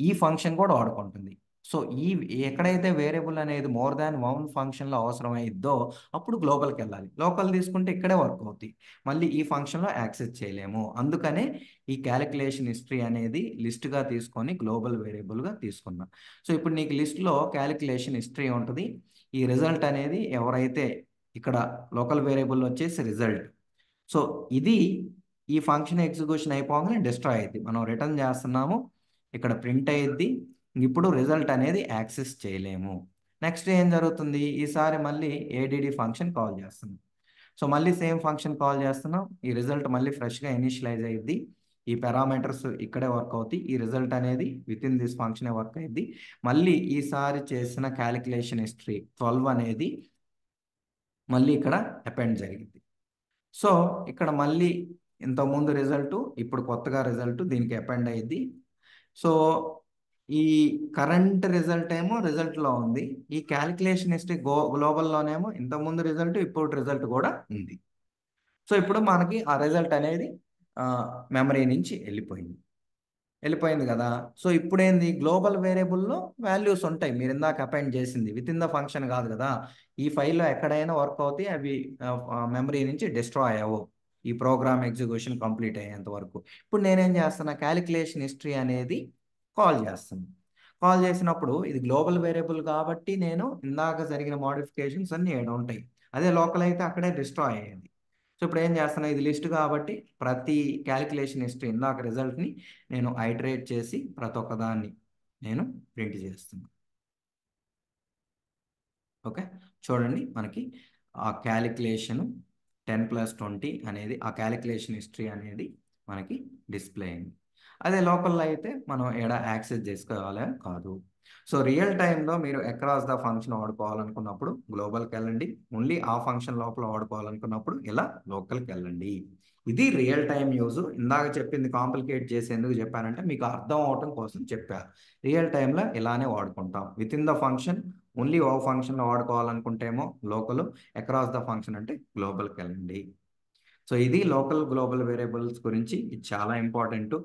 ఈ ఫంక్షన్ కూడా వాడుకుంటుంది. సో ఈ ఎక్కడైతే వేరియబుల్ అనేది మోర్ దాన్ వన్ ఫంక్షన్లో అవసరమైద్దో అప్పుడు గ్లోబల్కి వెళ్ళాలి. లోకల్ తీసుకుంటే ఇక్కడే వర్క్ అవుతాయి, మళ్ళీ ఈ ఫంక్షన్లో యాక్సెస్ చేయలేము. అందుకనే ఈ క్యాలిక్యులేషన్ హిస్టరీ అనేది లిస్ట్గా తీసుకొని గ్లోబల్ వేరియబుల్గా తీసుకున్నాం. సో ఇప్పుడు నీకు లిస్ట్లో క్యాలిక్యులేషన్ హిస్టరీ ఉంటుంది. ఈ రిజల్ట్ అనేది ఎవరైతే ఇక్కడ లోకల్ వేరియబుల్ వచ్చేసి రిజల్ట్. సో ఇది ఈ ఫంక్షన్ ఎగ్జిక్యూషన్ అయిపోగానే డిస్ట్రాయ్ అయ్యింది. మనం రిటర్న్ చేస్తున్నాము, ఇక్కడ ప్రింట్ అయ్యిద్ది. ఇప్పుడు రిజల్ట్ అనేది యాక్సెస్ చేయలేము. నెక్స్ట్ ఏం జరుగుతుంది, ఈసారి మళ్ళీ ఏడిడి ఫంక్షన్ కాల్ చేస్తున్నాం. సో మళ్ళీ సేమ్ ఫంక్షన్ కాల్ చేస్తున్నాం, ఈ రిజల్ట్ మళ్ళీ ఫ్రెష్గా ఇనిషియలైజ్ అయ్యిద్ది. ఈ పారామీటర్స్ ఇక్కడే వర్క్ అవుతాయి, ఈ రిజల్ట్ అనేది విత్ ఇన్ దిస్ ఫంక్షనే వర్క్ అయ్యిద్ది. మళ్ళీ ఈసారి చేసిన క్యాలిక్యులేషన్ హిస్టరీ 12 అనేది మళ్ళీ ఇక్కడ అపెండ్ జరిగింది. సో ఇక్కడ మళ్ళీ ఇంతకుముందు రిజల్ట్, ఇప్పుడు కొత్తగా రిజల్ట్ దీనికి అపెండ్ అయ్యింది. సో ఈ కరెంట్ రిజల్ట్ ఏమో రిజల్ట్లో ఉంది, ఈ క్యాలిక్యులేషన్ హిస్టరీ గ్లోబల్లోనేమో ఇంతకుముందు రిజల్ట్ ఇప్పుడు రిజల్ట్ కూడా ఉంది. సో ఇప్పుడు మనకి ఆ రిజల్ట్ అనేది మెమరీ నుంచి వెళ్ళిపోయింది కదా. సో ఇప్పుడేంది, గ్లోబల్ వేరియబుల్లో వాల్యూస్ ఉంటాయి, మీరు ఇందాక అపెండ్ చేసింది విత్ ఇన్ ద ఫంక్షన్ కాదు కదా, ఈ ఫైల్లో ఎక్కడైనా వర్క్ అవుతాయి, అవి మెమరీ నుంచి డిస్ట్రాయ్ అవ్వవు ఈ ప్రోగ్రామ్ ఎగ్జిక్యూషన్ కంప్లీట్ అయ్యేంత వరకు. ఇప్పుడు నేనేం చేస్తున్నా, క్యాలిక్యులేషన్ హిస్టరీ అనేది కాల్ చేస్తాను. కాల్ చేసినప్పుడు ఇది గ్లోబల్ వేరియబుల్ కాబట్టి నేను ఇందాక జరిగిన మోడిఫికేషన్స్ అన్నీ ఏడు ఉంటాయి, అదే లోకల్ అయితే అక్కడే డిస్ట్రాయ్ అయ్యేది. సో ఇప్పుడు ఏం చేస్తున్నా, ఇది లిస్ట్ కాబట్టి ప్రతి క్యాలిక్యులేషన్ హిస్టరీ ఇందాక రిజల్ట్ని నేను ఐటరేట్ చేసి ప్రతి ఒక్కదాన్ని నేను ప్రింట్ చేస్తున్నాను. ఓకే. చూడండి మనకి ఆ క్యాలిక్యులేషన్ 10+20 అనేది ఆ క్యాలిక్యులేషన్ హిస్టరీ అనేది మనకి డిస్ప్లే అయింది. అదే లోకల్లో అయితే మనం ఎడ యాక్సెస్ చేసుకోవాలి కాదు. సో రియల్ టైంలో మీరు అక్రాస్ ద ఫంక్షన్ వాడుకోవాలనుకున్నప్పుడు గ్లోబల్కి వెళ్ళండి, ఓన్లీ ఆ ఫంక్షన్ లోపల వాడుకోవాలనుకున్నప్పుడు ఇలా లోకల్కి వెళ్ళండి. ఇది రియల్ టైం యూజ్. ఇందాక చెప్పింది కాంప్లికేట్ చేసి ఎందుకు చెప్పానంటే మీకు అర్థం అవటం కోసం చెప్పారు. రియల్ టైంలో ఇలానే వాడుకుంటాం, within the function only ఓ ఫంక్షన్లో వాడుకోవాలనుకుంటేమో లోకల్, అక్రాస్ ద ఫంక్షన్ అంటే గ్లోబల్కి వెళ్ళండి. సో ఇది లోకల్ గ్లోబల్ వేరియబుల్స్ గురించి, ఇది చాలా ఇంపార్టెంట్.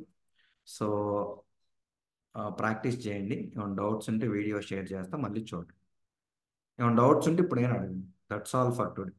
సో ప్రాక్టీస్ చేయండి. ఏమైనా డౌట్స్ ఉంటే వీడియో షేర్ చేస్తా, మళ్ళీ చూడండి. ఏమైనా డౌట్స్ ఉంటే ఇప్పుడు నేను అడగండి. That's all for today.